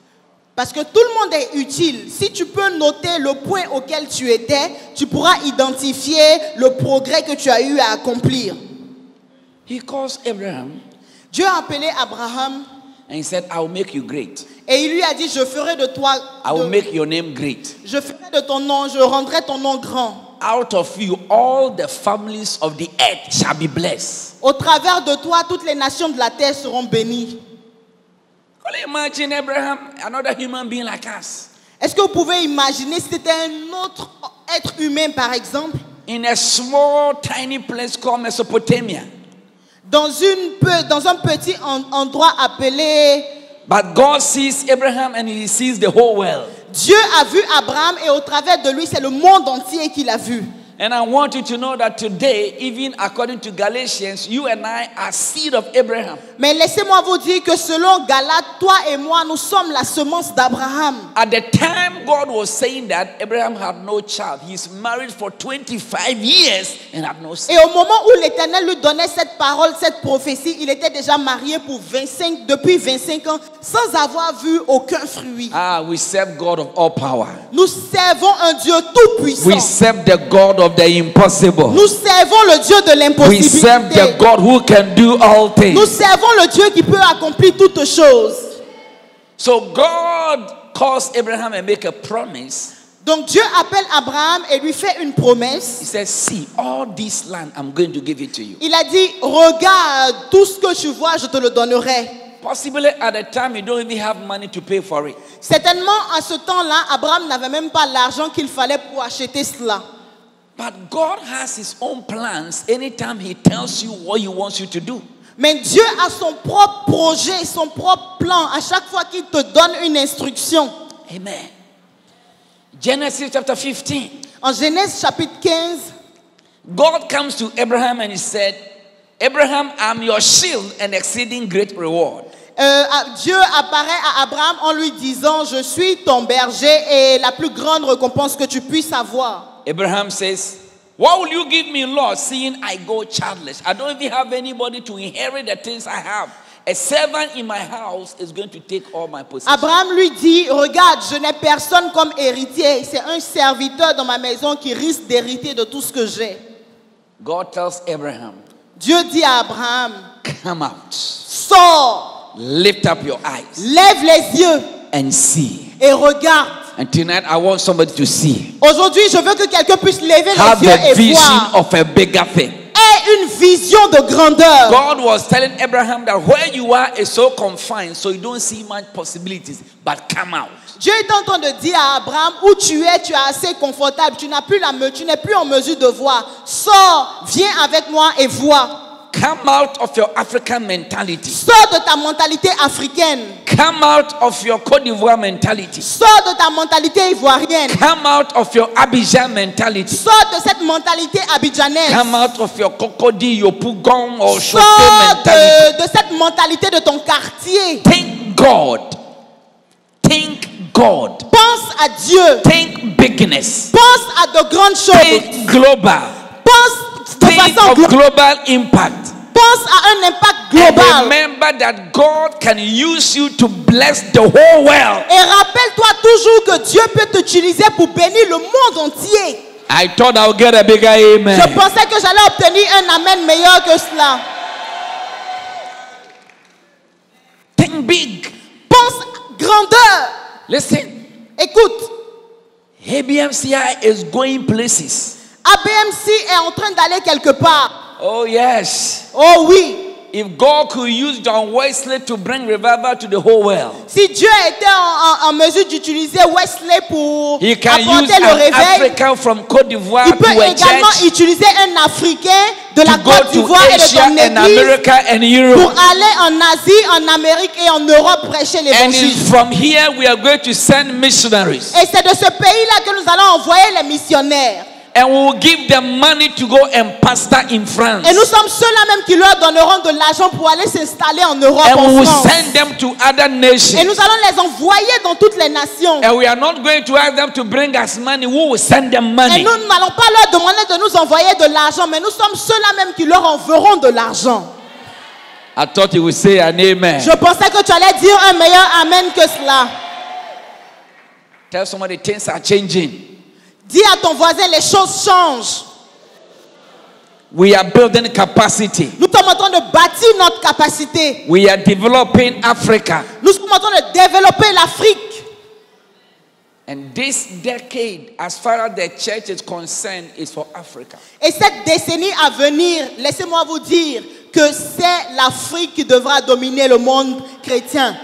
Parce que tout le monde est utile. Si tu peux noter le point auquel tu étais, tu pourras identifier le progrès que tu as eu à accomplir. He calls Abraham Dieu a appelé Abraham and he said, I will make you great. et il lui a dit, je ferai de toi, I will make your name great. je ferai de ton nom, je rendrai ton nom grand. Out of you, all the families of the earth shall be blessed. Au travers de toi, toutes les nations de la terre seront bénies. Can you imagine Abraham, another human being like us? Est-ce que vous pouvez imaginer si c'était un autre être humain, par exemple, In a small, tiny place called Mesopotamia. dans un petit endroit appelé... But God sees Abraham and he sees the whole world. Dieu a vu Abraham et au travers de lui, c'est le monde entier qu'il a vu. And I want you to know that today, even according to Galatians, you and I are seed of Abraham. Mais laissez-moi vous dire que selon Galates, toi et moi, nous sommes la semence d'Abraham. At the time God was saying that, Abraham had no child. He's married for 25 years and had no son. Et au moment où l'Éternel lui donnait cette parole, cette prophétie, il était déjà marié depuis 25 ans sans avoir vu aucun fruit. Ah, we serve God of all power. Nous servons un Dieu tout-puissant. We serve the God of the impossible. Nous servons le Dieu de We serve the l'impossibilité. God who can do all Nous things. servons le Dieu qui peut accomplir toutes choses. So God calls Abraham and make a promise. Donc Dieu appelle Abraham et lui fait une He promesse. says, see, all this land, I'm going to give it to you. Il a dit, regarde, tout ce que tu vois, je te le donnerai. Possibly at the time you don't even have money to pay for it. Certainement, à ce temps-là, Abraham n'avait même pas l'argent qu'il fallait pour acheter cela. But God has his own plans anytime he tells you what he wants you to do. Mais Dieu a son propre projet, son propre plan à chaque fois qu'il te donne une instruction. Amen. Genesis chapter 15. En Genèse chapitre 15, God comes to Abraham and he said, Abraham, I'm your shield and exceeding great reward. Dieu apparaît à Abraham en lui disant, je suis ton berger et la plus grande récompense que tu puisses avoir. Abraham says, what will you give me, Lord, seeing I go childless? I don't even have anybody to inherit the things I have. A servant in my house is going to take all my possessions. Abraham lui dit, regarde, je n'ai personne comme héritier. C'est un serviteur dans ma maison qui risque d'hériter de tout ce que j'ai. God tells Abraham, Dieu dit à Abraham, come out, sors, lift up your eyes lève les yeux and see. et regarde. And tonight I want somebody to see. Aujourd'hui, je veux que quelqu'un puisse lever Have les yeux a et vision voir. of a bigger thing. Aie une vision de grandeur. God was telling Abraham that where you are is so confined, so you don't see much possibilities, but come out. Dieu est en train de dire à Abraham, où tu es assez confortable, tu n'es plus en mesure de voir. Sors, viens avec moi et vois. Come out of your African mentality. Sors de ta mentalité africaine. Come out of your Côte d'Ivoire mentality. Sors de ta mentalité ivoirienne. Come out of your Abidjan mentality. Sors de cette mentalité abidjanaise. Come out of your Cocody, your Pougon or Choté Sors mentality. de cette mentalité de ton quartier. Think God. Think God. Pense à Dieu. Think bigness. Pense à de grandes choses. Think global. Pense de Think façon of global impact. Pense à un impact And global. remember that God can use you to bless the whole world. Et rappelle-toi toujours que Dieu peut t'utiliser pour bénir le monde entier. I thought I would get a bigger amen. Je pensais que j'allais obtenir un amen meilleur que cela. Think big. Pense grandeur. Listen, Écoute, ABMCI is going places. ABMC est en train d'aller quelque part. Oh yes. Oh oui. If God could use John Wesley to bring revival to the whole world, Si Dieu était en mesure d'utiliser Wesley pour He can use apporter le an réveil, African from Côte d'Ivoire il peut to a également church utiliser un Africain de la to go Côte to d'Ivoire et de Asia ton and église America and pour Europe. aller en Asie, en Amérique et en Europe prêcher And l'évangile. it's from here we are going to send missionaries. Et c'est de ce pays-là que nous allons envoyer les missionnaires. And we will give them money to go and pastor in France. Et nous sommes ceux-là même qui leur donneront de l'argent pour aller s'installer en Europe, And we en will France. send them to other Et nations. nous allons les envoyer dans toutes les nations. And we are not going to ask them to bring us money. We will send them Et money. nous n'allons pas leur demander de nous envoyer de l'argent, mais nous sommes ceux-là même qui leur enverront de l'argent. I thought you would say an amen. Je pensais que tu allais dire un meilleur amen que cela. Tell somebody things are changing. Dis à ton voisin, les choses changent. We are building capacity. Nous sommes en train de bâtir notre capacité. We are developing Africa. Nous sommes en train de développer l'Afrique. And this decade, as far as the church is concerned, is for Africa. Et cette décennie à venir, laissez-moi vous dire que c'est l'Afrique qui devra dominer le monde chrétien.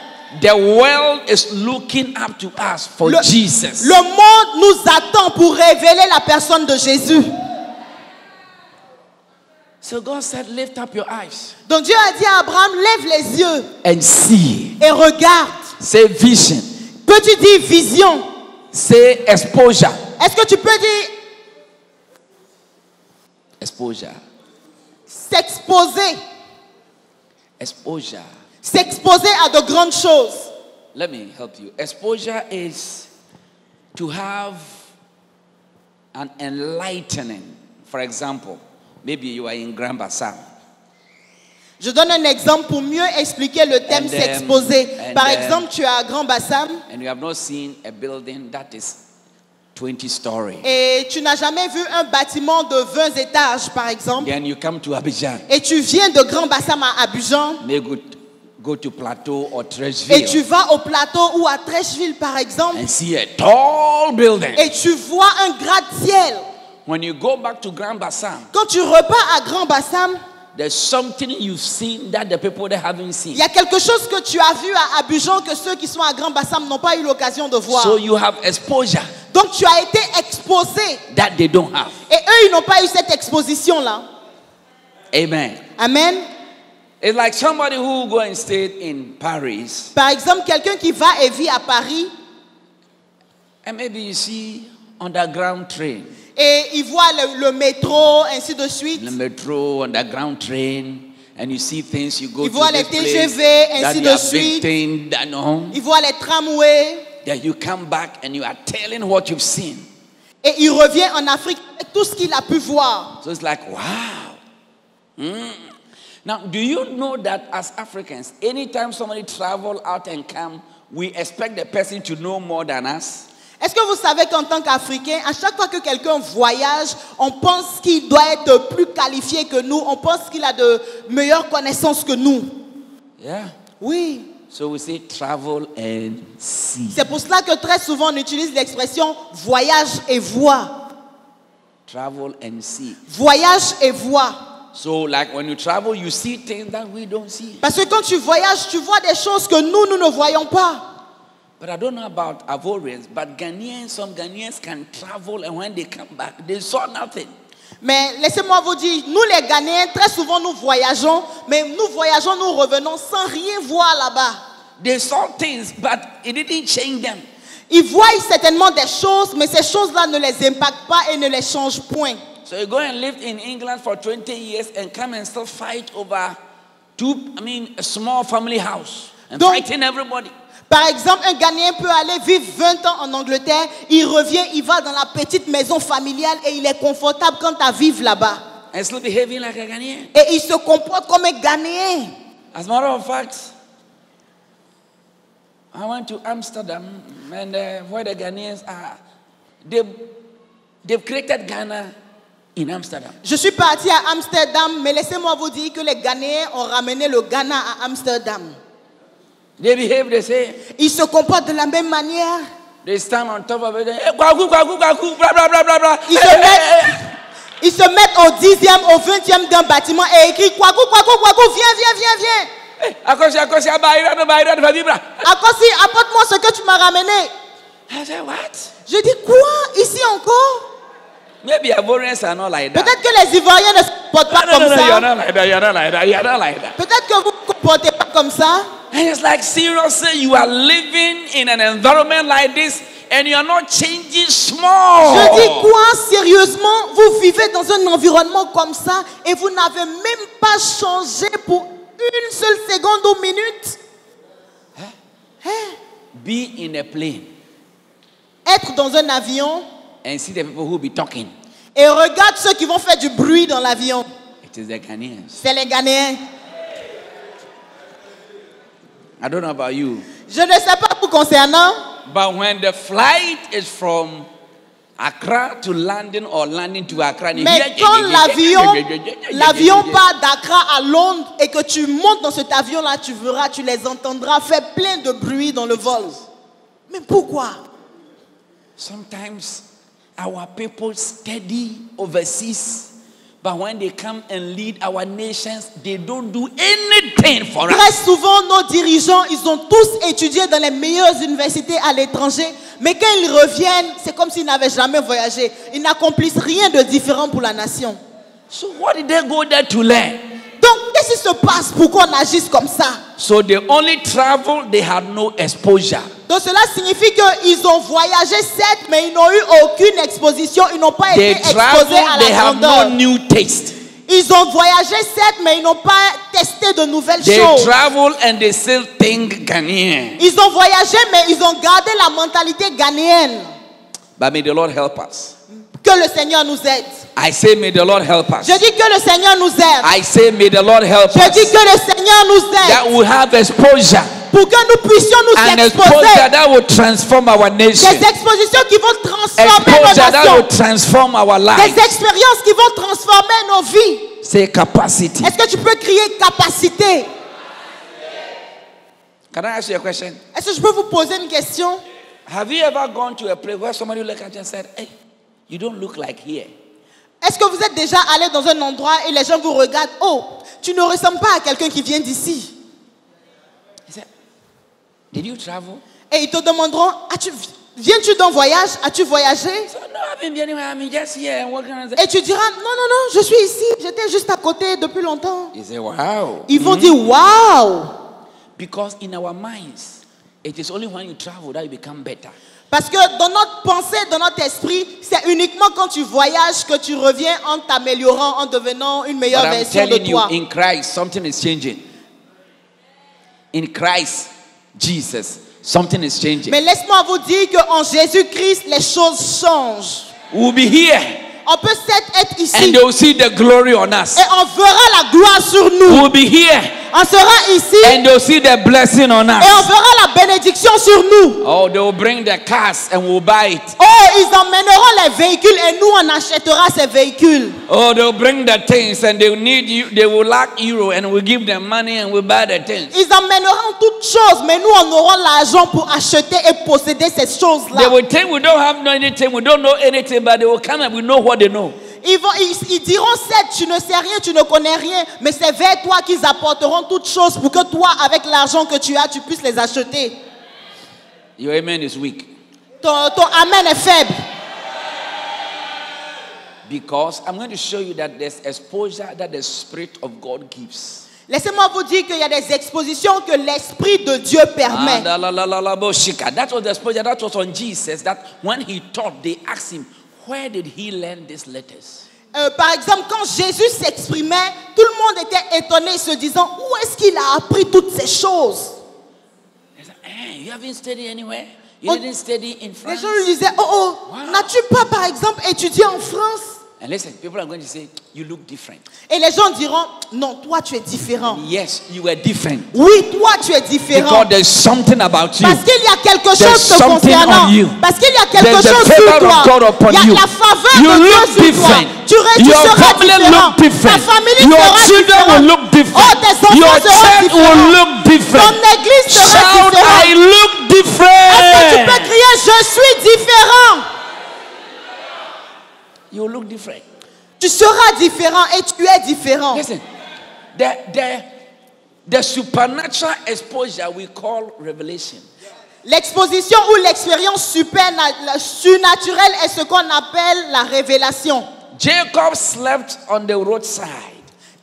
The world is looking up to us for Jesus. Le monde nous attend pour révéler la personne de Jésus. So God said, lift up your eyes Donc Dieu a dit à Abraham, lève les yeux and see. et regarde. Say vision. Peux-tu dire vision? Say exposure. Est-ce que tu peux dire Exposure. s'exposer? Exposure. S'exposer à de grandes choses. Let me help you. Exposure is to have an enlightening. For example, maybe you are in Grand Bassam. Je donne un exemple pour mieux expliquer le thème And, s'exposer. and, Par exemple, tu es à Grand Bassam And you have not seen a building that is 20 story. et tu n'as jamais vu un bâtiment de 20 étages, par exemple. Then you come to Abidjan. Et tu viens de Grand Bassam à Abidjan Maybe go to Plateau or et Trècheville tu vas au plateau ou à Trècheville, par exemple, and see a tall building. et tu vois un gratte-ciel. When you go back to Grand Bassam, Quand tu repars à Grand Bassam, there's something you've seen that the people they haven't seen. Il y a quelque chose que tu as vu à Abidjan que ceux qui sont à Grand Bassam n'ont pas eu l'occasion de voir. So you have exposure Donc tu as été exposé. that they don't have. Et eux, ils n'ont pas eu cette exposition-là. Amen. Amen. It's like somebody who go and stay in Paris, Par exemple, quelqu'un qui va et vit à Paris and maybe you see underground train, et il voit le métro, ainsi de suite. the metro, underground train, and you see things. You go Il to voit les this place, TGV, that ainsi they de are suite. big thing, that no. Il voit les tramways. Then you come back and you are telling what you've seen. Et il revient en Afrique avec tout ce qu'il a pu voir. So it's like, wow. Now, do you know that as Africans, anytime somebody travel out and come, we expect the person to know more than us? Est-ce que vous savez qu'en tant qu'Africains, à chaque fois que quelqu'un voyage, on pense qu'il doit être plus qualifié que nous, on pense qu'il a de meilleures connaissances que nous. Yeah. Oui. So we say travel and see. C'est pour cela que très souvent on utilise l'expression voyage et voix. Travel and see. Voyage et voix. So like when you travel, you see things that we don't see. Parce que quand tu voyages, tu vois des choses que nous ne voyons pas. But I don't know about Ivorians, but Ghanaians, some Ghanaians can travel and when they come back, they saw nothing. Mais laissez-moi vous dire, nous les Ghanéens, très souvent nous voyageons, mais nous voyageons, nous revenons sans rien voir là-bas. They saw things, but it didn't change them. Ils voient certainement des choses, mais ces choses-là ne les impactent pas et ne les changent point. So you go and live in England for 20 years and come and still fight over a small family house and Donc, fighting everybody. Par exemple, un Ghanéen peut aller vivre 20 ans en Angleterre, il revient, il va dans la petite maison familiale et il est confortable quant à vivre là-bas. And still behaving like a Ghanaian. Et il se comporte comme un Ghanéen. As a matter of fact, I went to Amsterdam and where the Ghanaians are, they've created Ghana in Amsterdam. Je suis parti à Amsterdam, mais laissez-moi vous dire que les Ghanéens ont ramené le Ghana à Amsterdam. They behave the same. Ils se comportent de la même manière. They stand on top of it. Hey, kwaku, kwaku, kwaku, blah, blah, blah, blah, blah. Ils se mettent au 10e, au 20e d'un bâtiment et écrivent Kwaku, Kwaku, Kwaku, viens. Hey, Akosi, Akosi, apporte-moi ce que tu m'as ramené. I said, what? Je dis quoi? Ici encore? Maybe Ivorians are not like that. Peut-être que les Ivoiriens ne se comportent pas comme No, ça. you're not like that. You're not like that. You're not like that. Peut-être que vous ne vous comportez pas comme ça. And it's like, seriously, you are living in an environment like this and you are not changing small. Je dis quoi? Sérieusement, vous vivez dans un environnement comme ça et vous n'avez même pas changé pour une seule seconde ou minute. Be in a plane Être dans un avion and see the people who be talking. et regarde ceux qui vont faire du bruit dans l'avion. It is the Ghanaians. C'est les Ghanéens. I don't know about you. Je ne sais pas vous concernant, But when the flight is from Accra to London or London to Accra, mais quand l'avion part d'Accra à Londres et que tu montes dans cet avion-là, tu verras, tu les entendras faire plein de bruit dans le vol. Mais pourquoi? Sometimes our people study overseas, but when they come and lead our nations, they don't do anything for Très us. souvent, nos dirigeants, ils ont tous étudié dans les meilleures universités à l'étranger, mais quand ils reviennent, c'est comme s'ils n'avaient jamais voyagé. Ils n'accomplissent rien de différent pour la nation. So what did they go there to learn? Donc, qu'est-ce qui se passe pour qu'on agisse comme ça? So they only traveled, they had no exposure. Donc, cela signifie qu'ils ont voyagé, certes, mais ils n'ont eu aucune exposition. Ils n'ont pas They été exposés traveled, à they la have grandeur. no new taste. Ils ont voyagé, certes, mais ils n'ont pas testé de nouvelles They choses. travel and they still think Ghanaian. Ils ont voyagé, mais ils ont gardé la mentalité ghanéenne. But may the Lord help us. Que le Seigneur nous aide. I say may the Lord help us. Je dis que le Seigneur nous aide. I say may the Lord help Je dis us. que le Seigneur nous That aide. we have exposure. Pour que nous puissions nous An exposer. exposure that will transform our nation. Des expositions qui vont transformer nos Exposure that will nations. transform our Des lives. expériences qui vont transformer nos vies. Say capacity. Est-ce que tu peux crier capacité? Can I ask you a question? Est-ce que je peux vous poser une question? Have you ever gone to a place where somebody looked at you and said, hey, you don't look like here? Est-ce que vous êtes déjà allé dans un endroit et les gens vous regardent? Oh, Tu ne ressembles pas à quelqu'un qui vient d'ici. He said, did you travel? Et ils te demanderont, viens-tu d'un voyage? As-tu voyagé? So, no, I haven't been anywhere. I'm just here and working on Et tu diras, non, je suis ici. J'étais juste à côté depuis longtemps. He said, wow. Ils vont dire, waouh! Because in our minds, it is only when you travel that you become better. Parce que dans notre pensée, dans notre esprit, c'est uniquement quand tu voyages que tu reviens en t'améliorant, en devenant une meilleure But I'm version de telling you, toi. in Christ, something is changing. In Christ, Jesus, something is changing. Mais laisse-moi vous dire qu'en Jésus-Christ, les choses changent. We'll be here, On peut être and ici they'll see the glory on us. et on verra la gloire sur nous. We'll be here, On sera ici and they'll see the blessing on et on us. verra la bénédiction sur nous. Oh, they'll bring the cars and we'll buy it. Oh, ils emmèneront les véhicules et nous on achètera ces véhicules. Oh, they'll bring the things and they will need you. They will lack euro, and we'll give them money and we'll buy the things. Ils emmèneront toutes choses, mais nous on aura l'argent pour acheter et posséder ces They choses-là. will think we don't have anything, we don't know anything, but they will come and we know what they know. Ils diront, Seth, tu ne sais rien, tu ne connais rien, mais c'est vers toi qu'ils apporteront toutes choses pour que toi, avec l'argent que tu as, tu puisses les acheter. Your amen is weak. Ton amen est faible. Because I'm going to show you that there's exposure that the Spirit of God gives. Laissez-moi vous dire qu'il y a des expositions que l'Esprit de Dieu permet. That was the exposure that was on Jesus, that when he taught, they asked him, where did he learn these letters? Par exemple, quand Jésus s'exprimait, tout le monde était étonné, se disant, où est-ce qu'il a appris toutes ces choses? They said, you haven't studied anywhere? You didn't study in Les France? gens lui disaient, oh, Wow. n'as-tu pas, par exemple, étudié en France? And listen, people are going to say, you look different. Et les gens diront, non, toi tu es différent. Yes, you were different. Oui, toi tu es différent. Because there's something about you. Parce qu'il y a quelque There's chose te something concernant. on you. Parce qu'il y a quelque There's the chose sur favor toi. of God upon Il y a you. la faveur You de Dieu look sur different. toi. Tu Your seras family différent. look different. Ta famille Your sera children différente. will look different. Oh, tes enfants Your seront church différents. will look different. Ton église sera Shout, différente. I look Est-ce que tu peux different. crier, je suis différent? You look different. Tu seras différent et tu es différent. Listen, the supernatural exposure we call revelation. L'exposition ou l'expérience surnaturelle est ce qu'on appelle la révélation. Jacob slept on the roadside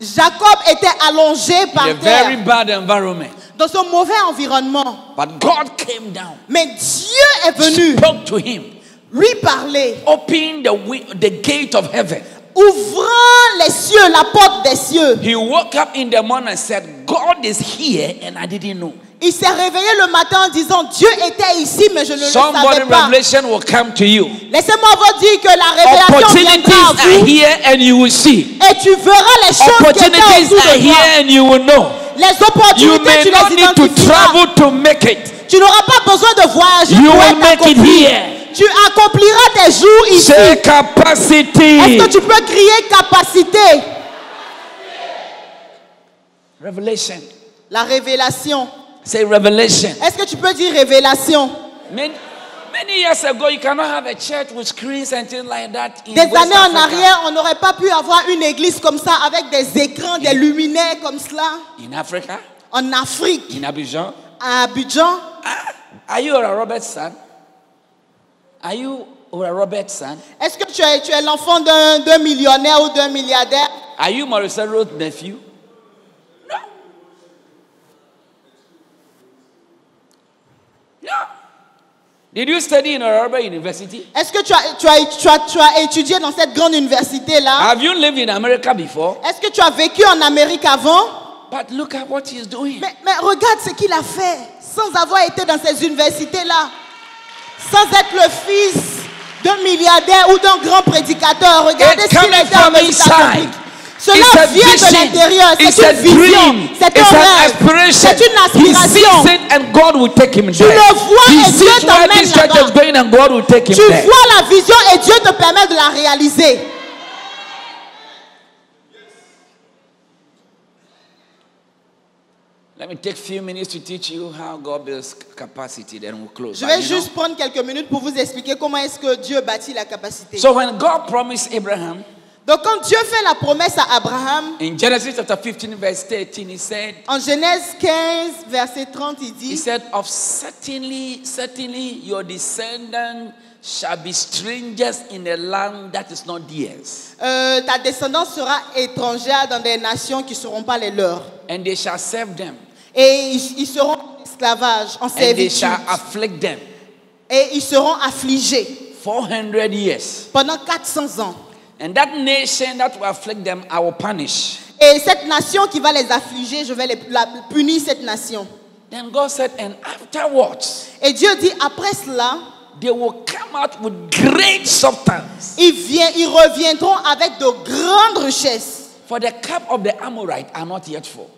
Jacob était allongé par in a terre very bad environment. dans un mauvais environnement. But God came down, Mais Dieu est venu spoke to him, lui parler, opened the gate of heaven. ouvrant les cieux, la porte des cieux. He woke up in the morning and said, God is here and I didn't know. Il s'est réveillé le matin en disant, Dieu était ici, mais je ne le Somebody savais pas. revelation will come to you. Laissez-moi vous dire que la révélation Opportunities viendra à are vous here and you will see. et tu verras les choses qui étaient Opportunities autour are de toi. here and you will know. Les You opportunités, may tu not les need to identifieras. travel to make it. Tu n'auras pas besoin de voyager You pour will être make it accompli. here. Tu accompliras tes jours ici. Say capacity. Est-ce que tu peux crier capacité? Revelation. La révélation. Say revelation. Est-ce que tu peux dire révélation? Many years ago, you cannot have a church with screens and things like that. In Des West années en Africa. arrière, on n'aurait pas pu avoir une église comme ça avec des écrans, des luminaires comme cela. In Africa, En Afrique, in Abidjan. à Abidjan. Are you a Robert's son? Are you a Robert's son? Est-ce que tu es l'enfant d'un millionnaire ou d'un milliardaire? Are you Maurice Roth's nephew? No. No. Did you study in a Robert University? Est-ce que tu as étudié dans cette grande université-là? Have you lived in America before? Est-ce que tu as vécu en Amérique avant? But look at what he's doing. Mais regarde ce qu'il a fait sans avoir été dans ces universités-là. Sans être le fils d'un milliardaire ou d'un grand prédicateur. Regardez ce qu'il était en Amérique. Cela vient de l'intérieur. C'est une vision. C'est un rêve. C'est une aspiration. Tu le vois et Dieu t'emmène là-bas. Tu vois la vision et Dieu te permet de la réaliser. Let me take a few minutes to teach you how God builds capacity, then we'll close. Je vais juste prendre quelques minutes pour vous expliquer comment est-ce que Dieu bâtit la capacité. So when God promised Abraham, Donc quand Dieu fait la promesse à Abraham, In Genesis chapter 15, verse 13, he said, en Genèse 15, verset 30, il he dit, said, of certainly your descendants shall be strangers in a land that is not theirs. ta descendance sera étrangère dans des nations qui ne seront pas les leurs. And they shall serve them. Et ils seront en esclavage, en And they servitude. shall afflict them Et ils seront affligés 400 years. pendant 400 ans. And that nation that will afflict them, I will punish. Et cette nation qui va les affliger, je vais punir cette nation. Then God said, and afterwards, Et Dieu dit, après cela, they will come out with great substance. ils reviendront avec de grandes richesses. For the cup of the Amorite are not yet full.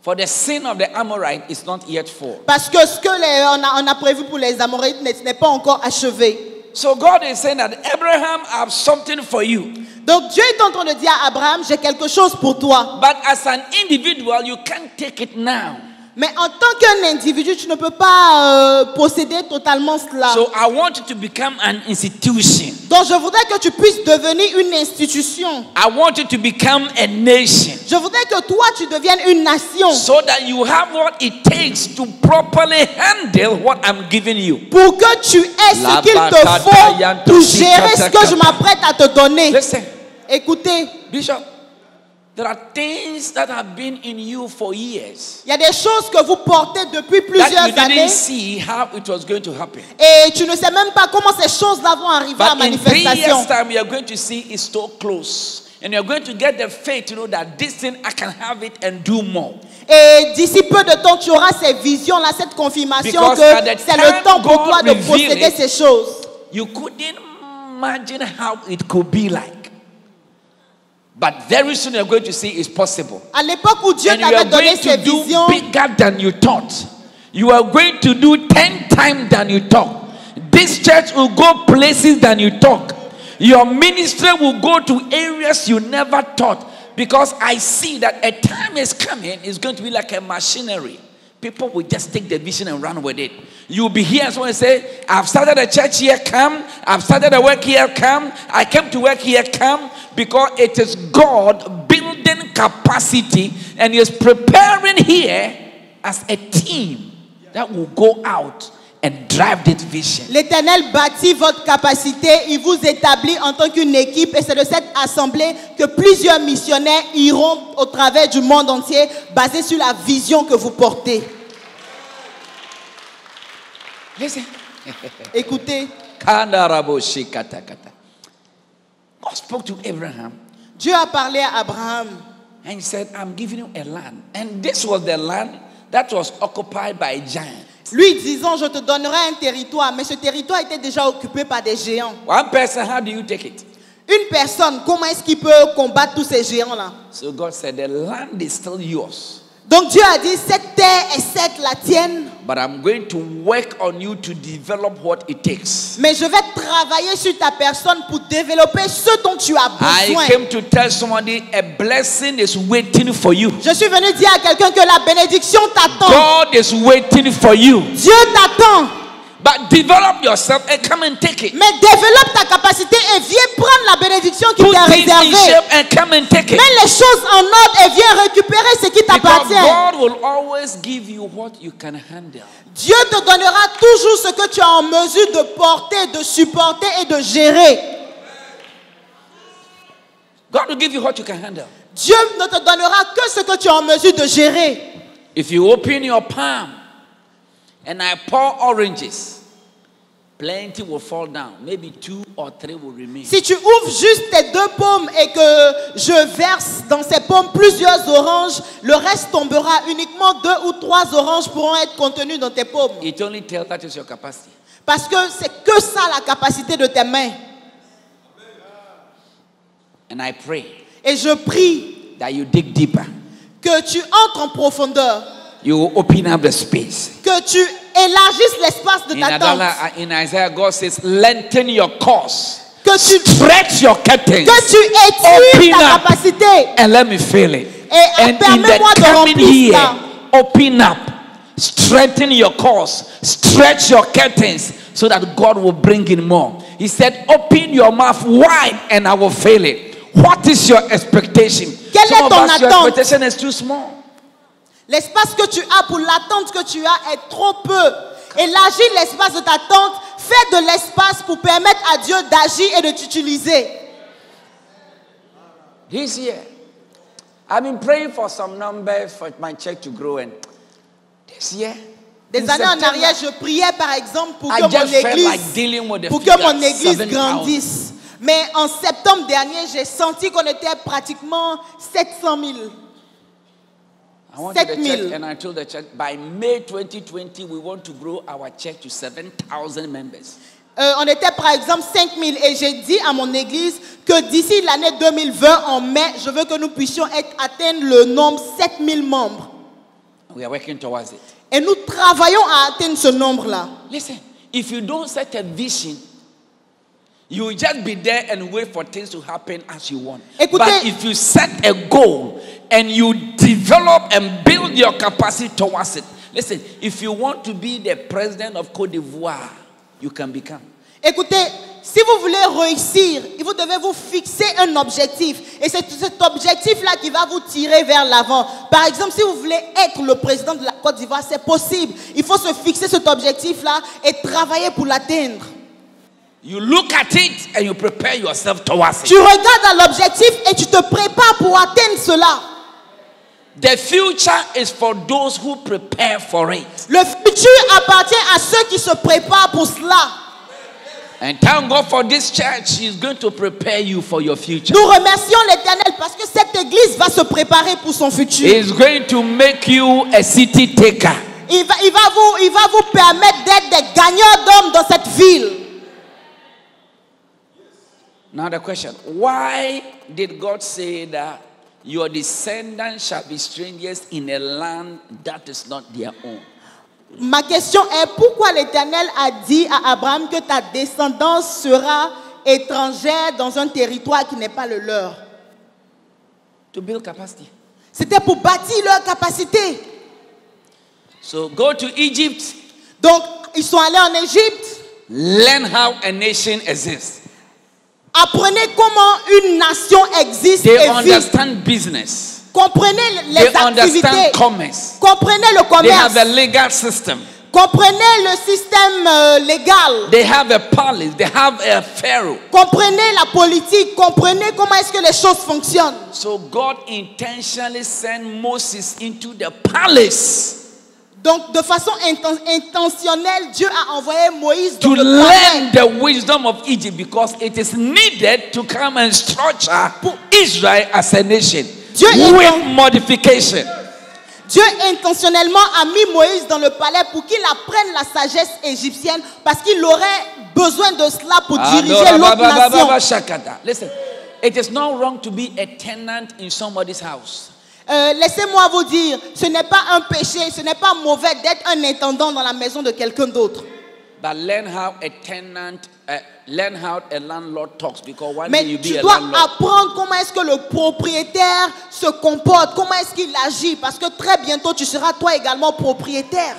For the sin of the Amorite is not yet full. Parce que ce que on a prévu pour les Amorites n'est pas encore achevé. So God is saying that Abraham, I have something for you. Donc Dieu est en train de dire à Abraham, j'ai quelque chose pour toi. But as an individual, you can't take it now. Mais en tant qu'un individu, tu ne peux pas posséder totalement cela. So I want you to become an institution. Donc je voudrais que tu puisses devenir une institution. I want you to become a nation. Je voudrais que toi, tu deviennes une nation. So that you have what it takes to properly handle what I'm giving you. Pour que tu aies ce qu'il te faut pour gérer ce que je m'apprête à te donner. Listen, Écoutez, Bishop, there are things that have been in you for years il y a des choses que vous portez depuis that plusieurs you années didn't see how it was going to happen. et tu ne sais même pas comment ces choses-là vont arriver à But in 3 years' manifestation. time, you are going to see it's so close. And you're going to get the faith to know that this thing, I can have it and do more. Et d'ici peu de temps, tu auras ces visions-là, cette confirmation Because que at the c'est le temps pour time toi God de revealed posséder it, ces choses. You couldn't imagine how it could be like. But very soon you're going to see it's possible. À l'époque où Dieu And you are t'avait donné going ces to do visions, bigger than you thought. You are going to do 10 times than you thought. This church will go places than you thought. Your ministry will go to areas you never thought. Because I see that a time is coming, it's going to be like a machinery. People will just take the vision and run with it. You'll be here and someone say, I've started a church here, come. I've started a work here, come. I came to work here, come. Because it is God building capacity and He is preparing here as a team that will go out and drive this vision. l'Éternel bâtit votre capacité, il vous établit en tant qu'une équipe et c'est de cette assemblée que plusieurs missionnaires iront au travers du monde entier basés sur la vision que vous portez. Listen. Écoutez, God spoke to Abraham Dieu a parlé à Abraham and He said, I'm giving you a land. And this was the land that was occupied by giants. lui disant je te donnerai un territoire, mais ce territoire était déjà occupé par des géants. One person, how do you take it? Une personne, comment est-ce qu'il peut combattre tous ces géants-là? So God said, the land is still yours. Donc Dieu a dit cette terre est certes la tienne, But I'm going to work on you to develop what it takes. mais je vais travailler sur ta personne pour développer ce dont tu as besoin. I came to tell somebody a blessing is waiting for you. Je suis venu dire à quelqu'un que la bénédiction t'attend. God is waiting for you. Dieu t'attend. But develop yourself and come and take it. Mais développe ta capacité et viens prendre la bénédiction qui Put t'est things in réservée. shape and come and take it. Mets les choses en ordre et viens récupérer ce qui Because t'appartient. God will always give you what you can handle. Dieu te donnera toujours ce que tu es en mesure de porter, de supporter et de gérer. God will give you what you can handle. Dieu ne te donnera que ce que tu es en mesure de gérer. If you open your palm and I pour oranges, plenty will fall down. Maybe 2 or 3 will remain. Si tu ouvres juste tes 2 paumes et que je verse dans ces paumes plusieurs oranges, le reste tombera. Uniquement 2 ou 3 oranges pourront être contenues dans tes paumes. It only tells that is your capacity. Parce que c'est que ça la capacité de tes mains. And I pray Et je prie that you dig deeper. que tu entres en profondeur, You will open up the space. que tu élargisses l'espace de ta tente, In Isaiah, God says, lengthen your course. que tu Stretch your curtains. étires Open ta up. capacité. And let me feel it. Et And in permets-moi the de coming remplir year, ça. open up. Strengthen your course. Stretch your curtains so that God will bring in more. He said, open your mouth wide and I will fill it. What is your expectation? Quelle Some est of ton us, your attente? expectation is too small. L'espace que tu as pour l'attente que tu as est trop peu. Élargis l'espace de ta tente. Fais de l'espace pour permettre à Dieu d'agir et de t'utiliser. This year, I've been praying for some numbers for my church to grow. And this year, Des in années en September, arrière, je priais par exemple pour I que just mon felt église, like dealing with the pour que figure mon église 7,000. grandisse. Mais en septembre dernier, j'ai senti qu'on était pratiquement 700 000. I went to the 7,000. church and I told the church by May 2020 we want to grow our church to 7,000 members. On était par exemple 5 000 et j'ai dit à mon église que d'ici l'année 2020, en mai, je veux que nous puissions atteindre le nombre 7 000 membres. We are working towards it. Et nous travaillons à atteindre ce nombre-là. Listen, if you don't set a vision, you will just be there and wait for things to happen as you want. Écoutez, but if you set a goal and you develop and build your capacity towards it, listen, if you want to be the president of Côte d'Ivoire, you can become. Écoutez, si vous voulez réussir, vous devez vous fixer un objectif. Et c'est cet objectif-là qui va vous tirer vers l'avant. Par exemple, si vous voulez être le président de la Côte d'Ivoire, c'est possible. Il faut se fixer cet objectif-là et travailler pour l'atteindre. You look at it and you prepare yourself towards Tu it. regardes à l'objectif et tu te prépares pour atteindre cela. The future is for those who prepare for it. Le futur appartient à ceux qui se préparent pour cela. And thank God for this church. He's going to prepare you for your future. Nous remercions l'Éternel parce que cette église va se préparer pour son futur. He's going to make you a city taker. Il va vous permettre d'être des gagnants d'hommes dans cette ville. Now the question, why did God say that your descendants shall be strangers in a land that is not their own? Ma question est pourquoi l'Éternel a dit à Abraham que ta descendance sera étrangère dans un territoire qui n'est pas le leur? To build capacity. C'était pour bâtir leur capacité. So go to Egypt, Donc, ils sont allés en Égypte. learn how a nation exists. Apprenez comment une nation existe They et vit. understand business. Comprenez les They activités. understand commerce. Comprenez le They have commerce. a legal system. Comprenez le système légal. They have a police. They have a pharaoh. Comprenez la politique. Comprenez comment est-ce que les choses fonctionnent. So God intentionally sent Moses into the palace Donc, de façon intentionnelle, Dieu a envoyé Moïse to dans le learn palais. the wisdom of Egypt because it is needed to come and structure Israel as a nation Dieu with modification. Dieu intentionnellement a mis Moïse dans le palais pour qu'il apprenne la sagesse égyptienne parce qu'il aurait besoin de cela pour diriger l'autre nation. Listen, it is not wrong to be a tenant in somebody's house. Laissez-moi vous dire, ce n'est pas un péché, ce n'est pas mauvais d'être un intendant dans la maison de quelqu'un d'autre. But learn how a tenant, learn how a landlord talks because one day Mais you be tu a dois landlord. apprendre comment est-ce que le propriétaire se comporte, comment est-ce qu'il agit, parce que très bientôt tu seras toi également propriétaire.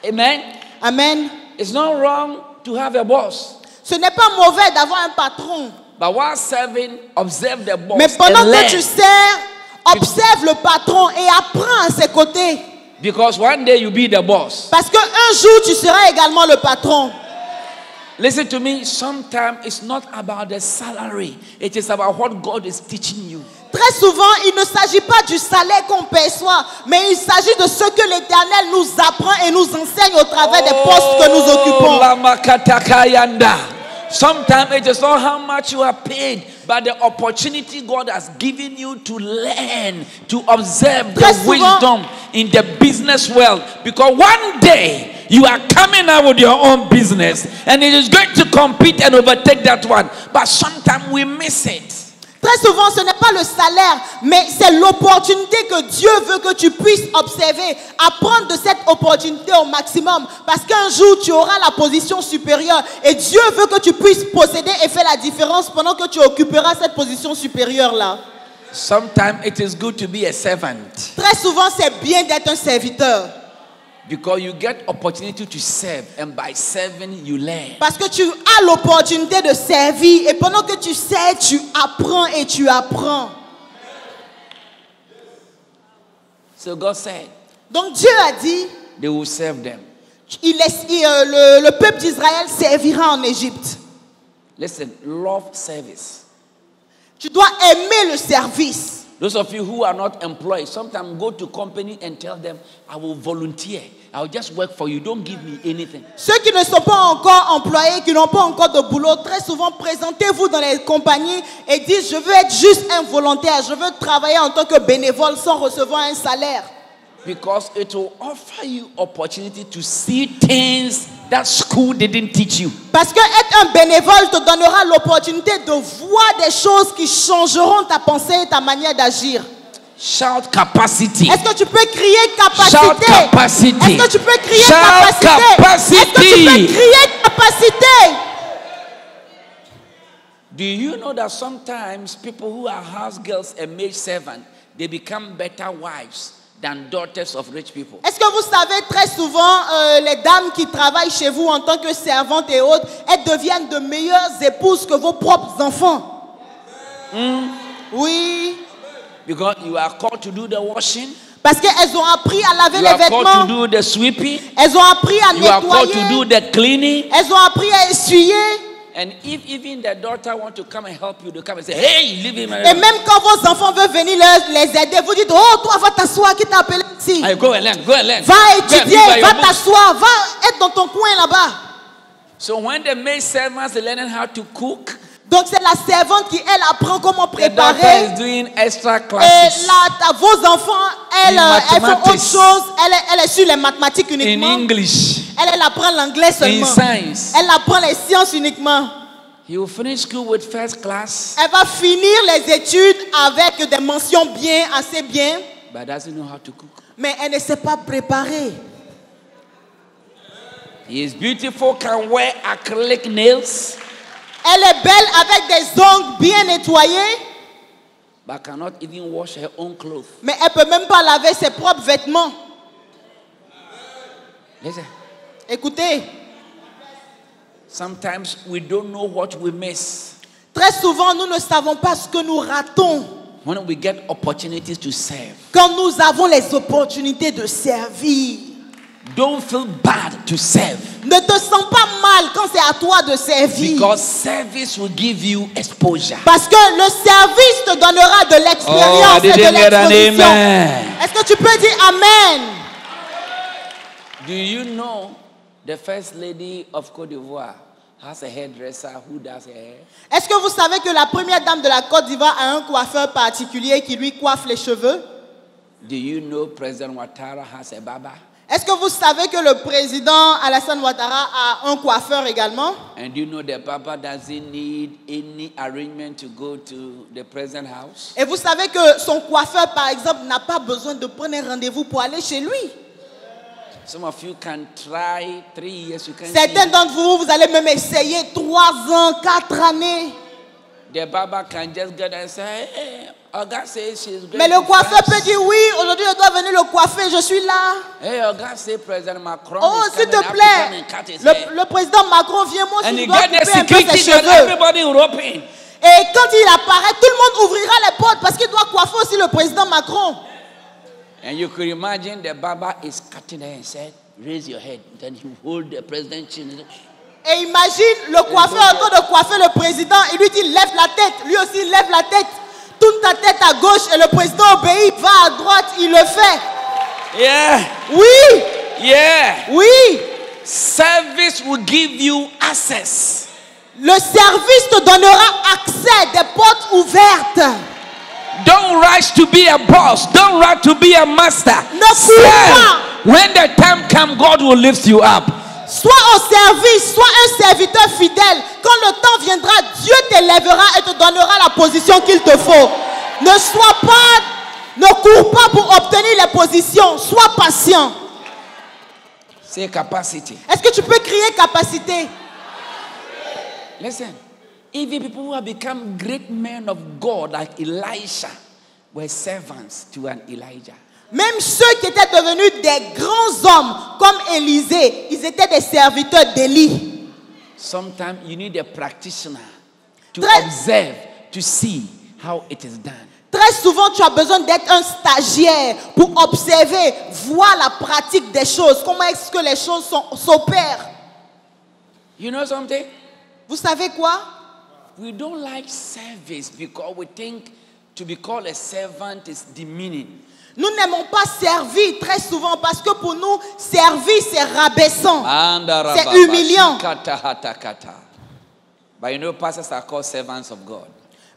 Amen. Amen. It's not wrong to have a boss. Ce n'est pas mauvais d'avoir un patron. But while serving, observe the boss Mais pendant and que learn. tu sers, observe le patron et apprends à ses côtés. Because one day you be the boss. Parce qu'un jour, tu seras également le patron. Listen to me, sometimes it's not about the salary. It is about what God is teaching you. Très souvent, il ne s'agit pas du salaire qu'on perçoit, mais il s'agit de ce que l'Éternel nous apprend et nous enseigne au travers des postes que nous occupons. Sometimes it is not how much you are paid, but the opportunity God has given you to learn, to observe the wisdom in the business world. Because one day you are coming out with your own business and it is going to compete and overtake that one. But sometimes we miss it. Très souvent, ce n'est pas le salaire, mais c'est l'opportunité que Dieu veut que tu puisses observer. Apprendre de cette opportunité au maximum. Parce qu'un jour, tu auras la position supérieure. Et Dieu veut que tu puisses posséder et faire la différence pendant que tu occuperas cette position supérieure-là. Sometimes it is good to be a servant. Très souvent, c'est bien d'être un serviteur. Because you get opportunity to serve, and by serving you learn. Parce que tu as l'opportunité de servir et pendant que tu sers, tu apprends et tu apprends. So God said Donc Dieu a dit, they will serve them. le peuple d'Israël servira en Égypte. Listen, love service. Tu dois aimer le service. Those of you who are not employed, sometimes go to company and tell them, I will volunteer. I will just work for you. Don't give me anything. Ceux qui ne sont pas encore employés, qui n'ont pas encore de boulot, très souvent présentez-vous dans les compagnies et dites, je veux être juste un volontaire. Je veux travailler en tant que bénévole sans recevoir un salaire. Because it will offer you opportunity to see things that school didn't teach you. Parce que être un bénévole te donnera l'opportunité de voir des choses qui changeront ta pensée et ta manière d'agir. Shout capacity. Est-ce que tu peux crier capacité? Shout capacity. Est-ce que tu peux crier Shout capacité? Est-ce que tu peux crier capacité? Do you know that sometimes people who are house girls and maid servants, they become better wives than daughters of rich people? Est-ce que vous savez, très souvent, les dames qui travaillent chez vous en tant que servantes et autres, elles deviennent de meilleures épouses que vos propres enfants? Oui. Because you are called to do the washing. Parce qu'elles ont appris à laver You les are called vêtements. to do the sweeping. Elles ont appris à You are called to do nettoyer. the cleaning. Elles ont appris à essuyer. And if even the daughter want to come and help you, they come and say, hey, leave him. Et même quand vos enfants veulent venir les aider, vous dites, oh, toi, va t'asseoir, qui t'a appelé ici? Hey, go and learn, go and learn. Va Go and étudier, read by va your books. t'asseoir, va être dans ton coin là-bas. So when the maid servants are learning how to cook, Donc c'est la servante qui, elle, apprend comment the daughter préparer. is doing extra Et classes là, vos enfants, elles font autre mathematics. chose. Elle est sur les mathématiques in uniquement. English, Elle apprend l'anglais in seulement. science. Elle apprend les sciences uniquement. You will finish school with first class, Elle va finir les études avec des mentions bien, assez bien. but doesn't know how to cook. Mais elle ne sait pas préparer. He is beautiful, can wear acrylic nails, Elle est belle avec des ongles bien nettoyés. but cannot even wash her own clothes. Mais elle ne peut même pas laver ses propres vêtements. Listen, Écoutez, sometimes we don't know what we miss très souvent, nous ne savons pas ce que nous ratons when we get opportunities to serve. quand nous avons les opportunités de servir. Don't feel bad to serve, Ne te sens pas mal quand c'est à toi de servir. because service will give you exposure. Parce que le service te donnera de Oh, I l'expérience et de didn't get an l'exposition. amen. Est-ce que tu peux dire Amen? Do you know the first lady of Côte d'Ivoire has a hairdresser who does her hair? Est-ce que vous savez que la première dame de la Côte d'Ivoire a un coiffeur particulier qui lui coiffe les cheveux? Do you know President Ouattara has a barber? Est-ce que vous savez que le président Alassane Ouattara a un coiffeur également? And do you know the barber doesn't need any arrangement to go to the president's house? Et vous savez que son coiffeur, par exemple, n'a pas besoin de prendre un rendez-vous pour aller chez lui. Some of you can try 3 years. You can Certains see d'entre vous, vous allez même essayer 3 ans, 4 années. the barber can just get and say, hey, Oga says she's going Mais le to coiffeur France. peut dire oui, aujourd'hui je dois venir le coiffer, je suis là. Hey, Oga say President Macron Oh, is s'il coming. te I have to come plaît, and cut his hair. le président Macron vient, moi And aussi je you dois get the couper un peu ses security that cheveux. everybody will open. Et quand il apparaît, tout le monde ouvrira les portes parce qu'il doit coiffer aussi le président Macron. And you could imagine the barber is cutting her and said, raise your head. Then he hold the president's chin. Et imagine le coiffeur en train de coiffer le président. Il lui dit lève la tête. Lui aussi lève la tête. Tourne ta tête à gauche et le président obéit. Va à droite. Il le fait. Yeah, Oui, yeah. oui. Service will give you access. Le service te donnera accès, des portes ouvertes. Don't rush to be a boss. Don't rush to be a master. Ne cours pas. When the time comes, God will lift you up. Sois au service, sois un serviteur fidèle. Quand le temps viendra, Dieu t'élèvera et te donnera la position qu'il te faut. Ne cours pas pour obtenir les positions. Sois patient. Say capacity. Est-ce que tu peux crier capacité? Listen, even people who have become great men of God like Elisha were servants to an Elijah. Même ceux qui étaient devenus des grands hommes, comme Élisée, ils étaient des serviteurs d'Élie. Sometimes you need a practitioner to Très- observe, to see how it is done. Très souvent, tu as besoin d'être un stagiaire pour observer, voir la pratique des choses. Comment est-ce que les choses s'opèrent? You know something? Vous savez quoi? We don't like service because we think to be called a servant is demeaning. Nous n'aimons pas servir très souvent parce que pour nous, servir, c'est rabaissant. C'est humiliant. But you know, pastors are called servants of God.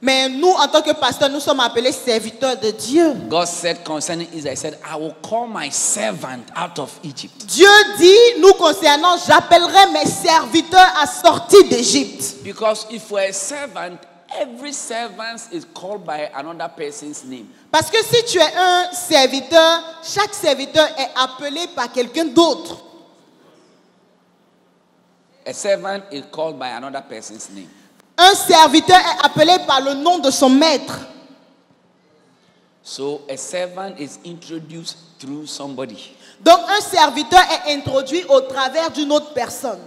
Mais nous, en tant que pasteurs, nous sommes appelés serviteurs de Dieu. God said concerning Israel, he said, I will call my servant out of Egypt. Dieu dit, nous concernant, j'appellerai mes serviteurs à sortir d'Égypte. Because if we're a servant, every servant is called by another person's name. Parce que si tu es un serviteur, chaque serviteur est appelé par quelqu'un d'autre. A servant is called by another person's name. Un serviteur est appelé par le nom de son maître. So a servant is introduced through somebody. Donc un serviteur est introduit au travers d'une autre personne.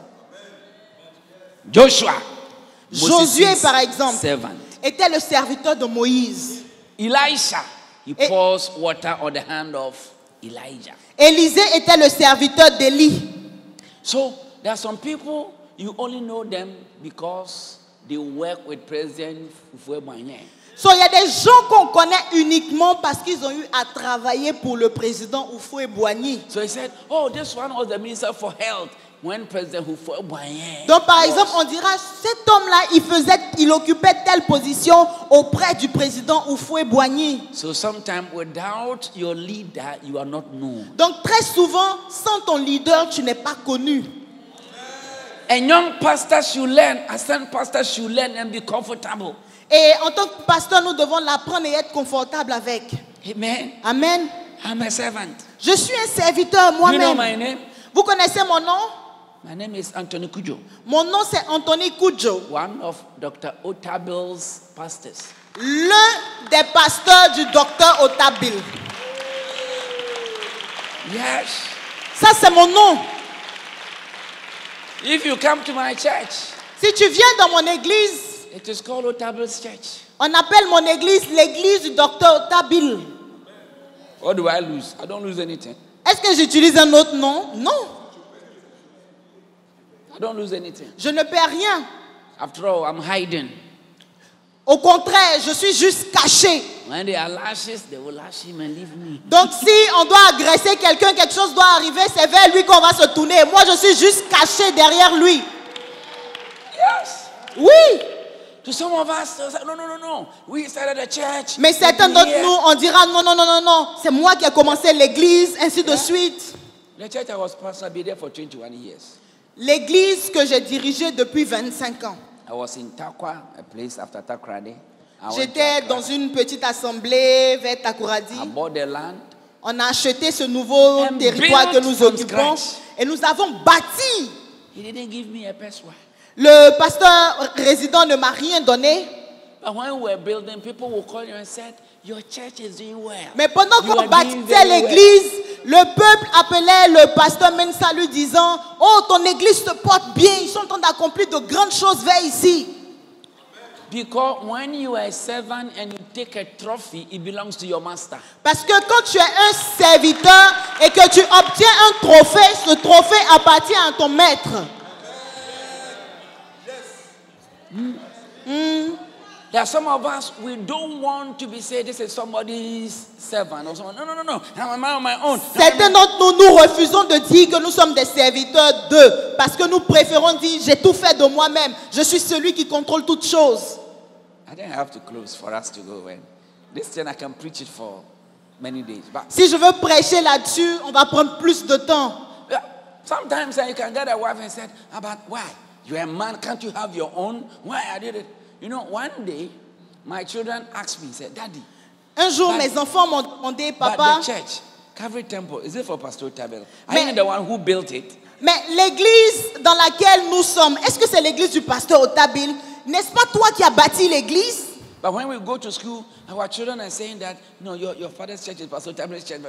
Joshua, Josué, Moses' par exemple, servant. était le serviteur de Moïse. Elisha, he Et- pours water on the hand of Elijah. Élisée était le serviteur d'Élie. So there are some people you only know them because they work with President Houphouët-Boigny. So, il y a des gens qu'on connaît uniquement parce qu'ils ont eu à travailler pour le président Houphouët-Boigny. So he said, oh, this one was the minister for health when President Houphouët-Boigny. Donc, par was- exemple, on dira, cet homme-là, il occupait telle position auprès du président Houphouët-Boigny. So sometimes without your leader, you are not known. Donc, très souvent, sans ton leader, tu n'es pas connu. A young pastor should learn, a son pastor should learn and be comfortable. Et en tant que pasteur, nous devons l'apprendre et être confortable avec. Amen. Amen. I'm a servant. Je suis un serviteur You know my moi-même. name? Vous connaissez mon nom? My name is Anthony Kujo, Mon nom, c'est Anthony Kudjo, one of Dr. Otabil's pastors. l'un des pasteurs du docteur Otabil. Yes. Ça, c'est mon nom. If you come to my church, Si tu viens dans mon église, it is called Otabil's church. on appelle mon église l'église du docteur Otabil. What do I lose? I don't lose anything. Est-ce que j'utilise un autre nom? Non, I don't lose anything. je ne perds rien. After all, I'm hiding. Au contraire, je suis juste caché. When they are lashes, they will lash him and leave me. Donc si on doit agresser quelqu'un, quelque chose doit arriver, c'est vers lui qu'on va se tourner. Moi, je suis juste caché derrière lui. Yes. Oui, To some of us, they'll say, no. We started a church. mais certains We've been d'entre here. nous, on dira non, c'est moi qui ai commencé l'église, ainsi de suite. The church I was pastor, I've been there for 21 years. L'église que j'ai dirigée depuis 25 ans. I was in Takwa, a place after Takrade. J'étais dans une petite assemblée vers Takoradi. I bought the land. On a acheté ce nouveau And territoire que built nous from occupons scratch. et nous avons bâti. He didn't give me a password. Le pasteur résident ne m'a rien donné. But when we were building, people will call you and said, your church is doing well. Mais pendant You qu'on are doing bâtissait very well. l'église, le peuple appelait le pasteur Mensa lui disant, oh, ton église se porte bien, ils sont en train d'accomplir de grandes choses vers ici. Because when you are a servant and you take a trophy, it belongs to your master. Parce que quand tu es un serviteur et que tu obtiens un trophée, ce trophée appartient à ton maître. There are some of us, we don't want to be said, this is somebody's servant or someone. No. I'm a man on my own. Certains d'entre nous, nous refusons de dire que nous sommes des serviteurs d'eux. Parce que nous préférons dire, j'ai tout fait de moi-même. Je suis celui qui contrôle toutes choses. I think I have to close for us to go. And this thing I can preach it for many days. But Si je veux prêcher là-dessus, on va prendre plus de temps. sometimes you can get a wife and say, but why? You're a man, can't you have your own? Why I did it? You know, one day, my children asked me, said, Daddy, Un jour, But- mes enfants m'ont demandé, but papa, the church, Calvary Temple, is it for Pastor Tabel? Mais- Are you the one who built it? mais l'église dans laquelle nous sommes, est-ce que c'est l'église du pasteur Otabil? N'est-ce pas toi qui as bâti l'église? But when we go to school, our children are saying that, no, your father's church is Pastor Tabil's church.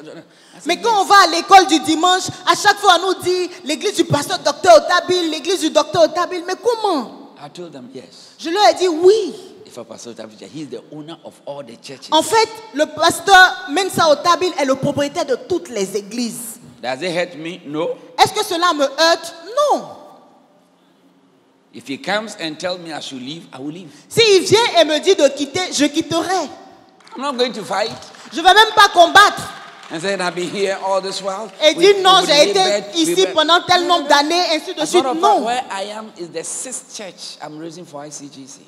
Mais quand on va à l'école du dimanche, à chaque fois on nous dit l'église du pasteur Dr Otabil, l'église du Dr Otabil. Mais comment? I told them yes. Je leur ai dit oui. If a Pastor Tabil, he's the owner of all the churches. En fait, le pasteur Mensa Otabil est le propriétaire de toutes les églises. Does it hurt me? No. Est-ce que cela me heurte? Non. If he comes and tells me I should leave, I will leave. S'il vient et me dit de quitter, je quitterai. I'm not going to fight. Je ne vais même pas combattre. And say I've been here all this while. Et dire non, j'ai été ici pendant tel nombre d'années, ainsi de suite. Non. Where I am is the 6th church I'm raising for ICGC.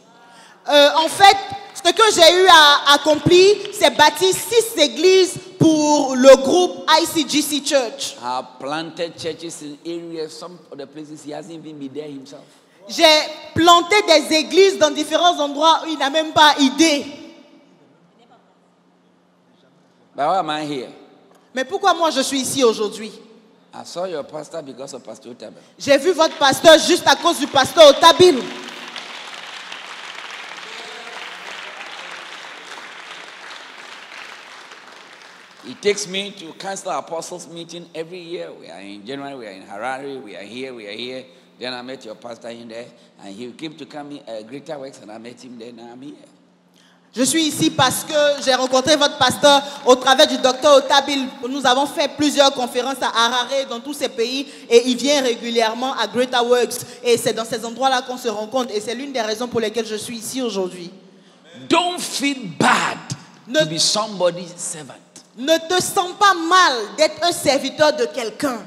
En fait, ce que j'ai eu à accomplir, c'est bâtir 6 églises pour le groupe ICGC Church. I have planted churches in areas, some of the places he hasn't even been there himself. J'ai planté des églises dans différents endroits où il n'a même pas idée. But why am I here? Mais pourquoi moi je suis ici aujourd'hui? I saw your pastor because of Pastor Otabil. J'ai vu votre pasteur juste à cause du pasteur Otabil. He takes me to Council of Apostles meeting every year. We are in January, we are in Harare, we are here. Then I met your pastor in there, and he came to come in Greater Works, and I met him there, now I'm here. Je suis ici parce que j'ai rencontré votre pasteur au travers du docteur Otabil. Nous avons fait plusieurs conférences à Harare, dans tous ces pays, et il vient régulièrement à Greater Works. Et c'est dans ces endroits-là qu'on se rencontre, et c'est l'une des raisons pour lesquelles je suis ici aujourd'hui. Don't feel bad to be somebody's servant. Ne te sens pas mal d'être un serviteur de quelqu'un.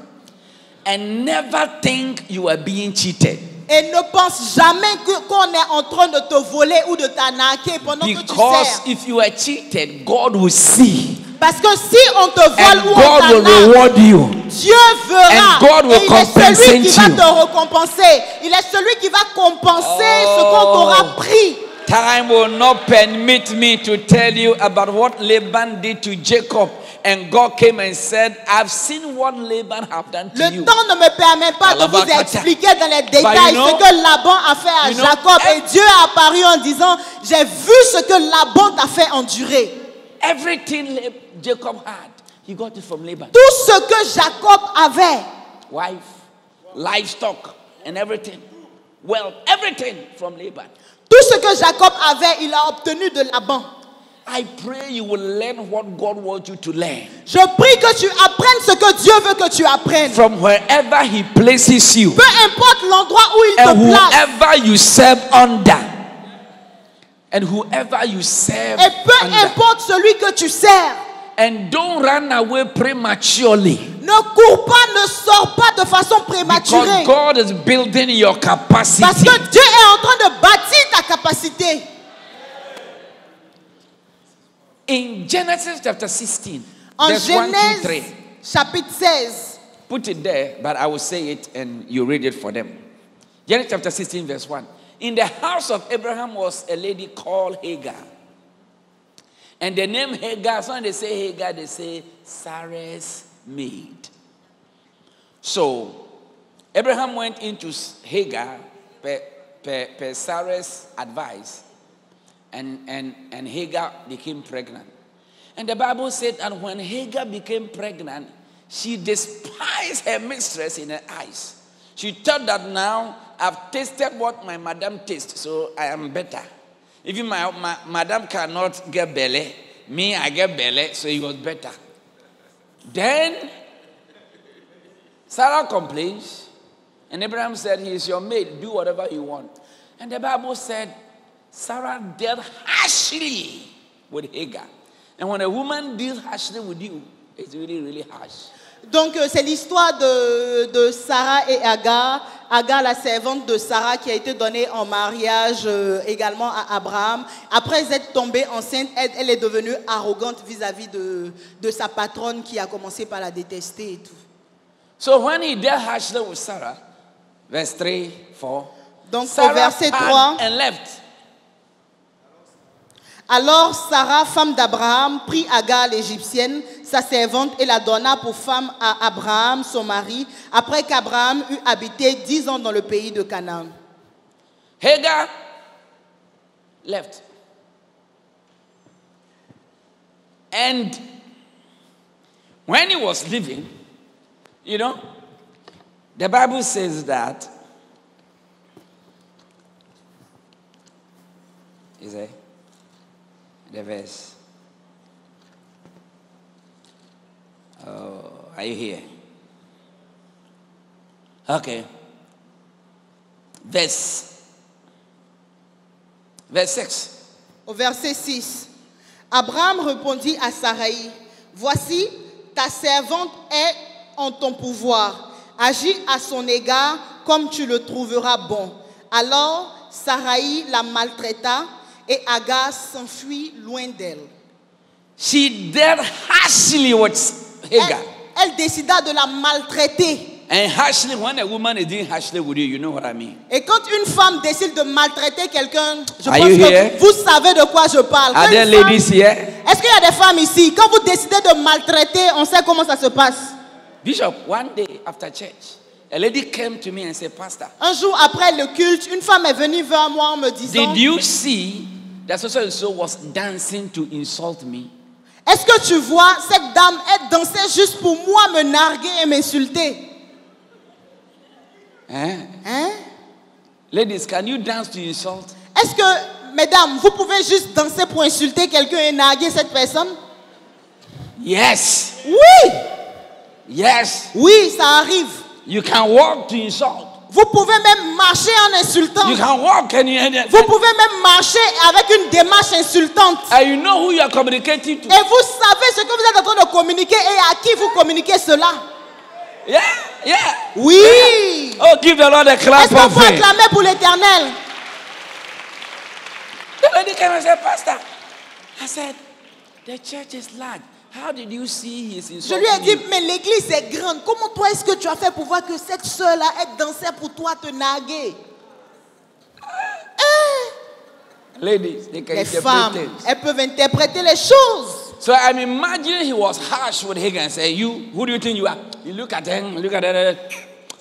And never think you are being cheated. Et ne pense jamais qu'on est en train de te voler ou de t'arnaquer pendant que tu Because sers. if you are cheated, God will see. Parce que si on te vole And ou on God will t'arnaque, reward you. Dieu verra. And God will Et il est celui qui va compensate te récompenser. Il est celui qui va compenser ce qu'on t'aura pris. Time will not permit me to tell you about what Laban did to Jacob. And God came and said, I've seen what Laban have done to Le you. temps ne me permet pas de vous expliquer dans les détails ce que Laban a fait à Jacob. Et Dieu a apparu en disant, j'ai vu ce que Laban t'a fait endurer. Everything Jacob had, he got it from Laban. Tout ce que Jacob avait, Wife, livestock, and everything. Wealth, everything from Laban. tout ce que Jacob avait, il a obtenu de Laban. I pray you will learn what God wants you to learn. Je prie que tu apprennes ce que Dieu veut que tu apprennes. From wherever He places you. Peu importe l'endroit où il And te place. whoever you serve under. And whoever you serve Et peu under. importe celui que tu sers. And don't run away prematurely. Ne cours pas, ne sors pas de façon prématurée. Because God is building your capacity. Parce que Dieu est en train de bâtir ta capacité. In Genesis chapter 16, En verse 1 to 3. Genèse chapitre 16. Put it there, but I will say it and you read it for them. Genesis chapter 16, verse 1. In the house of Abraham was a lady called Hagar. And the name Hagar, so when they say Hagar, they say Sarah's maid. So, Abraham went into Hagar per Sarah's advice. And Hagar became pregnant. And the Bible said, and when Hagar became pregnant, she despised her mistress in her eyes. She thought that now I've tasted what my madam tastes, so I am better. Even my madam cannot get belly, me I get belly, so it was better. Then Sarah complains, and Abraham said, he is your maid, do whatever you want. And the Bible said, Sarah dealt harshly with Hagar. And when a woman deals harshly with you, it's really, really harsh. Donc c'est l'histoire de Sarah et Agar. Agar, la servante de Sarah qui a été donnée en mariage également à Abraham. Après être tombée enceinte, elle est devenue arrogante vis-à-vis de sa patronne qui a commencé par la détester et tout. So when he dealt harshly with Sarah, verse 3, 4, Donc Sarah au verset 3, turned and left. alors Sarah, femme d'Abraham, prit Agar l'égyptienne, sa servante, et la donna pour femme à Abraham, son mari, après qu'Abraham eut habité 10 ans dans le pays de Canaan. Hagar left. And when he was living, you know, the Bible says that, is it the verse? Oh, are you here? Okay. Verse 6. Au verset 6, Abraham répondit à Saraï, voici, ta servante est en ton pouvoir. Agis à son égard comme tu le trouveras bon. Alors Saraï la maltraita et Agar s'enfuit loin d'elle. She dealt harshly with Hagar. Elle décida de la maltraiter. And harshly, when a woman is doing harshly with you, you know what I mean. Et quand une femme décide de maltraiter quelqu'un, je Are pense you que here? vous savez de quoi je parle. Are Quand there une femme- ladies here? Est-ce qu'il y a des femmes ici? Quand vous décidez de maltraiter, on sait comment ça se passe. Bishop, one day after church, a lady came to me and said, Pastor, Un jour après le culte, une femme est venue vers moi en me disant, did you see that so was dancing to insult me? est-ce que tu vois cette dame, elle dansait juste pour moi me narguer et m'insulter? Hein? Ladies, can you dance to insult? Est-ce que, mesdames, vous pouvez juste danser pour insulter quelqu'un et narguer cette personne? Yes. Oui! Yes. Oui, ça arrive. You can walk to insult. Vous pouvez même marcher en insultant. You can walk and Vous pouvez même marcher avec une démarche insultante. you know who you are communicating to. Et vous savez ce que vous êtes en train de communiquer et à qui vous communiquez cela. Yeah, yeah. Oui. Oh, give the Lord a clap Est-ce qu'on of peut faith. acclamer pour l'Éternel? The lady came and said, Pastor, I said, the church is large. How did you see his Je insulting lui ai dit, you? mais l'église est grande. Comment toi est-ce que tu as fait pour voir que cette soeur-là, elle dansait pour toi te narguer? Ladies, they can Les interpret femmes, things. elles peuvent interpréter les choses. So I'm imagining he was harsh with Hagar and said, you, who do you think you are? You look at him, look at that.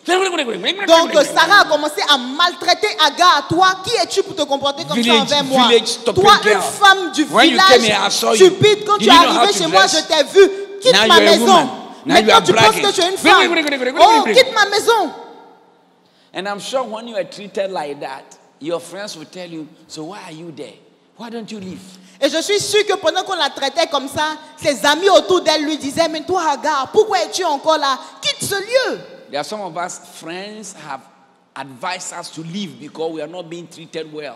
Donc Sarah a commencé à maltraiter Agar. Toi, qui es-tu pour te comporter comme ça envers moi? stupid Toi, girl. une femme du When you came here, I village saw you. stupide, quand You tu es didn't know how arrivé to chez moi, dress. je t'ai vu. Quitte Now ma you're a maison. woman. Now you Maintenant, are tu penses bragging. que tu es une femme. Oh, quitte ma maison. And I'm sure when you are treated like that, your friends will tell you, so why are you there? Why don't you leave? Et je suis sûre que pendant qu'on la traitait comme ça, ses amis autour d'elle lui disaient, mais toi, Agar, pourquoi es-tu encore là? Quitte ce lieu. There are some of us, friends have advised us to leave because we are not being treated well.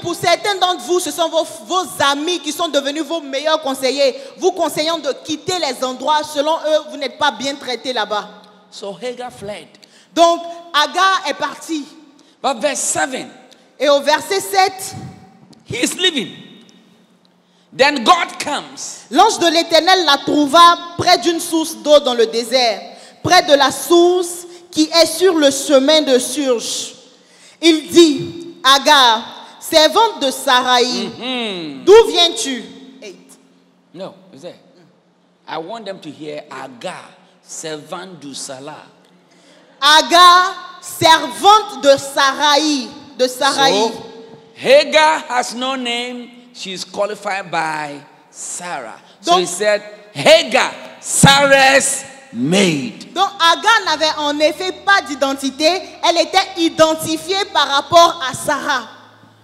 Pour certains d'entre vous, ce sont vos amis qui sont devenus vos meilleurs conseillers, vous conseillant de quitter les endroits. Selon eux, vous n'êtes pas bien traités là-bas. So Hagar fled. Donc, Agar est partie. But verse 7, Et au verset 7, he is leaving. Then God comes. l'ange de l'Éternel la trouva près d'une source d'eau dans le désert, près de la source qui est sur le chemin de Surge. Il dit, Agar, servante de Saraï, d'où viens-tu? 8. No, is there? I want them to hear Agar, servant du Salah. Agar, servante de Saraï. So, Hagar has no name. She is qualified by Sarah. So he said, Hagar, Sarah's maid. Donc Agar n'avait en effet pas d'identité. Elle était identifiée par rapport à Sarah.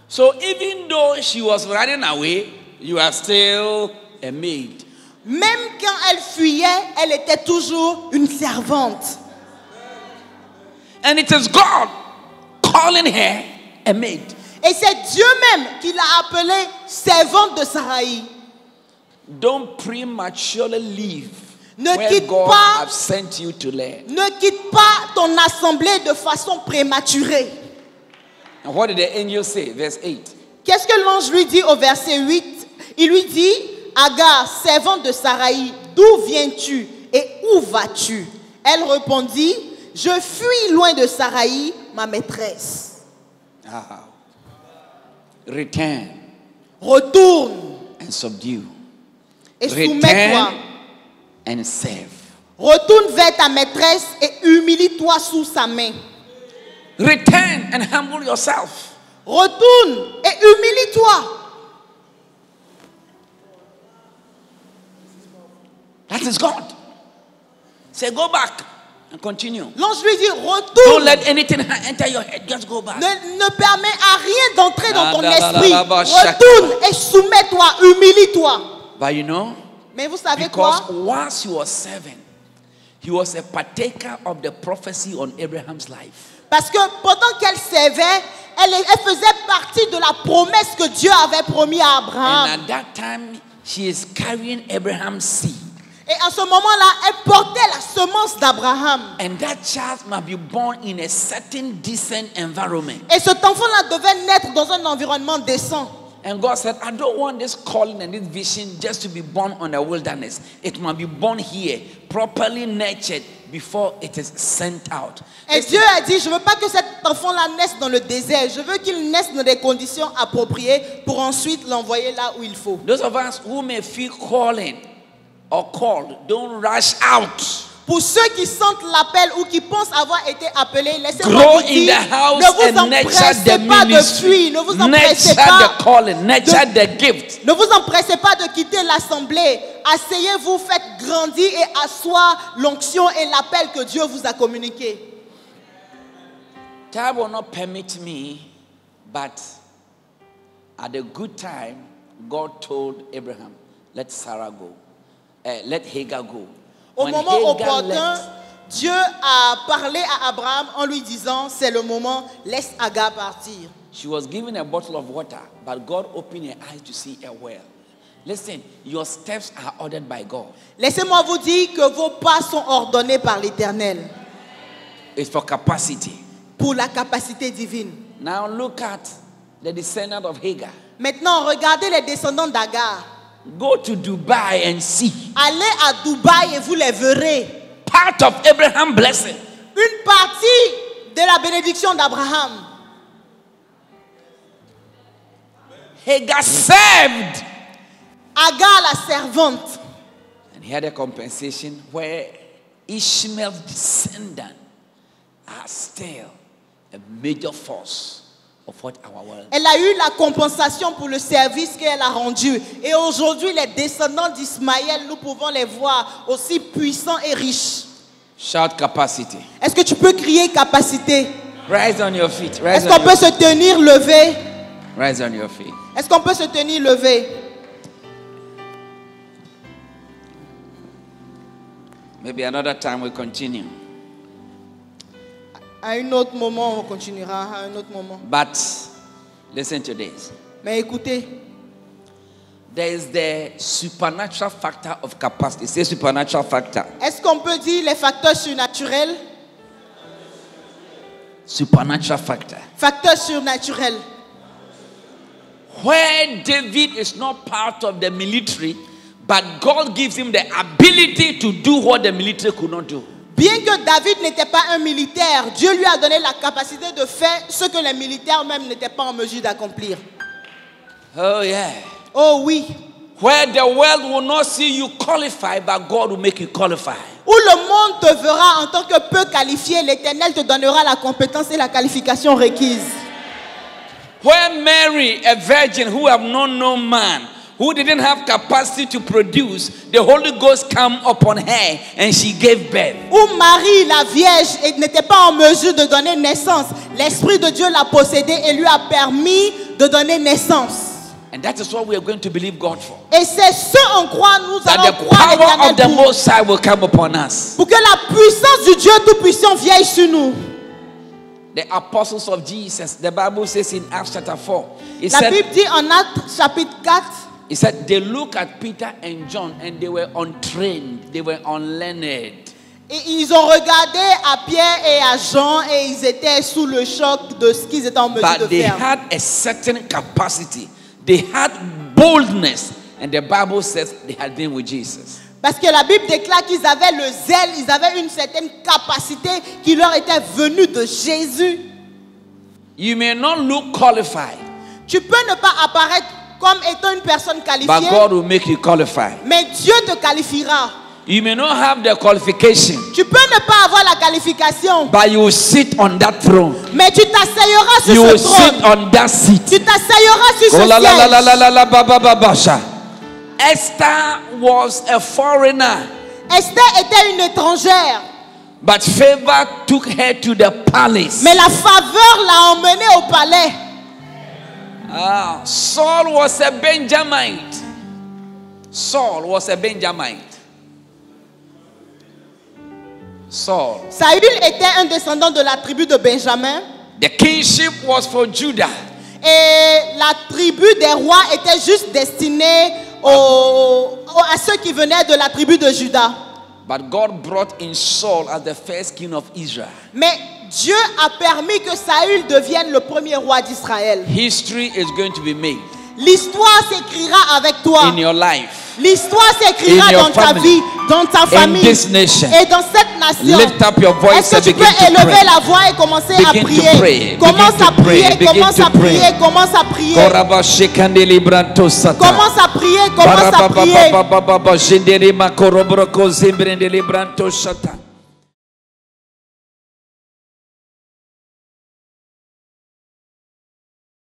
So even though she was running away, you are still a maid. Même quand elle fuyait, elle était toujours une servante. And it is God calling her a maid. Et c'est Dieu même qui l'a appelée servante de Saraï. Don't prematurely leave Ne where quitte God pas- has sent you to learn. Ne quitte pas ton assemblée de façon prématurée. And what did the angel say? Verse 8. Qu'est-ce que l'ange lui dit au verset 8? Il lui dit, Agar, servante de Saraï, d'où viens-tu et où vas-tu? Elle répondit, je fuis loin de Saraï, ma maîtresse. Ah. Return Retourne and subdue. et soumets-toi. Return and serve. Retourne vers ta maîtresse et humilie-toi sous sa main. Return and humble yourself. Retourne et humilie-toi. is God. Say, go back and continue. L'ange lui dit, Don't retourne. let anything enter your head. Just go back. Ne permets à rien d'entrer dans ton La, la, la, esprit. la, la, la, Retourne et soumets-toi, humilie-toi. But you know, Mais vous savez because quoi? whilst he was serving, he was a partaker of the prophecy on Abraham's life. Parce que pendant qu'elle servait, elle faisait partie de la promesse que Dieu avait promis à And Abraham. at that time, she is carrying Abraham's seed. Et à ce moment-là, elle portait la semence d'Abraham. And that child must be born in a certain decent environment. Et cet enfant-là devait naître dans un environnement décent. And God said, I don't want this calling and this vision just to be born on a wilderness. It must be born here, properly nurtured before it is sent out. Et Dieu a dit, je ne veux pas que cet enfant-là naisse dans le désert. Je veux qu'il naisse dans des conditions appropriées pour ensuite l'envoyer là où il faut. Those of us who may feel calling or called, don't rush out. Pour ceux qui sentent l'appel ou qui pensent avoir été appelés, laissez-moi Grow vous in dire, the house ne vous and nurture empressez the pas de ministry. fuir, ne vous empressez Nurture pas, the calling, nurture the gift. ne vous empressez pas de quitter l'assemblée. Asseyez-vous, faites grandir et asseoir l'onction et l'appel que Dieu vous a communiqué. Time will not permit me, but at a good time, God told Abraham, let Sarah go. Let Hagar go. Au When moment Hagar opportun, left, Dieu a parlé à Abraham en lui disant, c'est le moment, laisse Agar partir. she was given a bottle of water, but God opened her eyes to see a well. Listen, your steps are ordered by God. Laissez-moi vous dire que vos pas sont ordonnés par l'Éternel It's for capacity. pour la capacité divine. Now look at the descendant of Hagar. Maintenant, regardez les descendants d'Agar. Go to Dubai and see. Allez à Dubaï et vous les verrez. Part of Abraham's blessing. Une partie de la bénédiction d'Abraham. Hagar served. Agar, la servante. And he had a compensation where Ishmael's descendants are still a major force of what our world. Elle a eu la compensation pour le service qu'elle a rendu. Et aujourd'hui, les descendants d'Ismaël, nous pouvons les voir aussi puissants et riches. Shout capacity. Est-ce que tu peux crier capacité? Rise on your feet. Rise Est-ce on qu'on peut your se tenir levé? feet. Rise on your feet. Est-ce qu'on peut se tenir levé? Maybe another time we continue. À un autre moment, on continuera. À un autre moment. But listen to this. Mais écoutez, There is the supernatural factor of capacity. Say supernatural factor. est-ce qu'on peut dire les facteurs surnaturels? Supernatural factor. Facteurs surnaturels. Where David is not part of the military, but God gives him the ability to do what the military could not do. Bien que David n'était pas un militaire, Dieu lui a donné la capacité de faire ce que les militaires même n'étaient pas en mesure d'accomplir. Oh yeah. Oh oui. Where the world will not see you qualify, but God will make you qualify. Où le monde te verra en tant que peu qualifié, l'Éternel te donnera la compétence et la qualification requise. Where Mary, a virgin who have known no man, who didn't have capacity to produce, the Holy Ghost came upon her and she gave birth. Où Marie, la Vierge, n'était pas en mesure de donner naissance, l'Esprit de Dieu l'a possédée et lui a permis de donner naissance. And that is what we are going to believe God for. Et c'est ce en quoi nous That allons the croire power of the l'Éternel pour, Most High will come upon us. pour que la puissance du Dieu Tout-Puissant vienne sur nous. The apostles of Jesus, the Bible says in Acts chapter 4, it La said, Bible dit en Actes chapitre 4, it said they look at Peter and John and they were untrained, they were unlearned. et ils ont regardé à Pierre et à Jean et ils étaient sous le choc de ce qu'ils étaient en mesure de But they faire. had a certain capacity. They had boldness. And the Bible says they had been with Jesus. Parce que la Bible déclare qu'ils avaient le zèle, ils avaient une certaine capacité qui leur était venue de Jésus. You may not look qualified, Tu peux ne pas apparaître comme étant une personne but qualifiée, God will make you qualified. mais Dieu te qualifiera. You may not have the qualification, Tu peux ne pas avoir la qualification, but you will sit on that throne. mais tu t'asseyeras sur You will ce sit trône. on that seat. Tu t'asseyeras sur Oh ce la la la la la siège. la la ba ba ba ba sha. Esther was a foreigner. Esther était une étrangère. But favor took her to the palace. Mais la faveur l'a emmenée au palais. Saul was a Benjamite. Saul was a Benjamite. Saul. Saül était un descendant de la tribu de Benjamin. The kingship was for Judah. Et la tribu des rois était juste destinée à ceux qui venaient de la tribu de Juda. But God brought in Saul as the first king of Israel. Mais Dieu a permis que Saül devienne le premier roi d'Israël. History is going to be made. L'histoire s'écrira avec toi. In your life. L'histoire s'écrira dans ta vie, dans ta famille et dans cette nation. Lift up your voice. Est-ce que tu peux élever la voix et commencer à prier? Commence à prier, commence à prier, commence à prier. Commence à prier, commence à prier.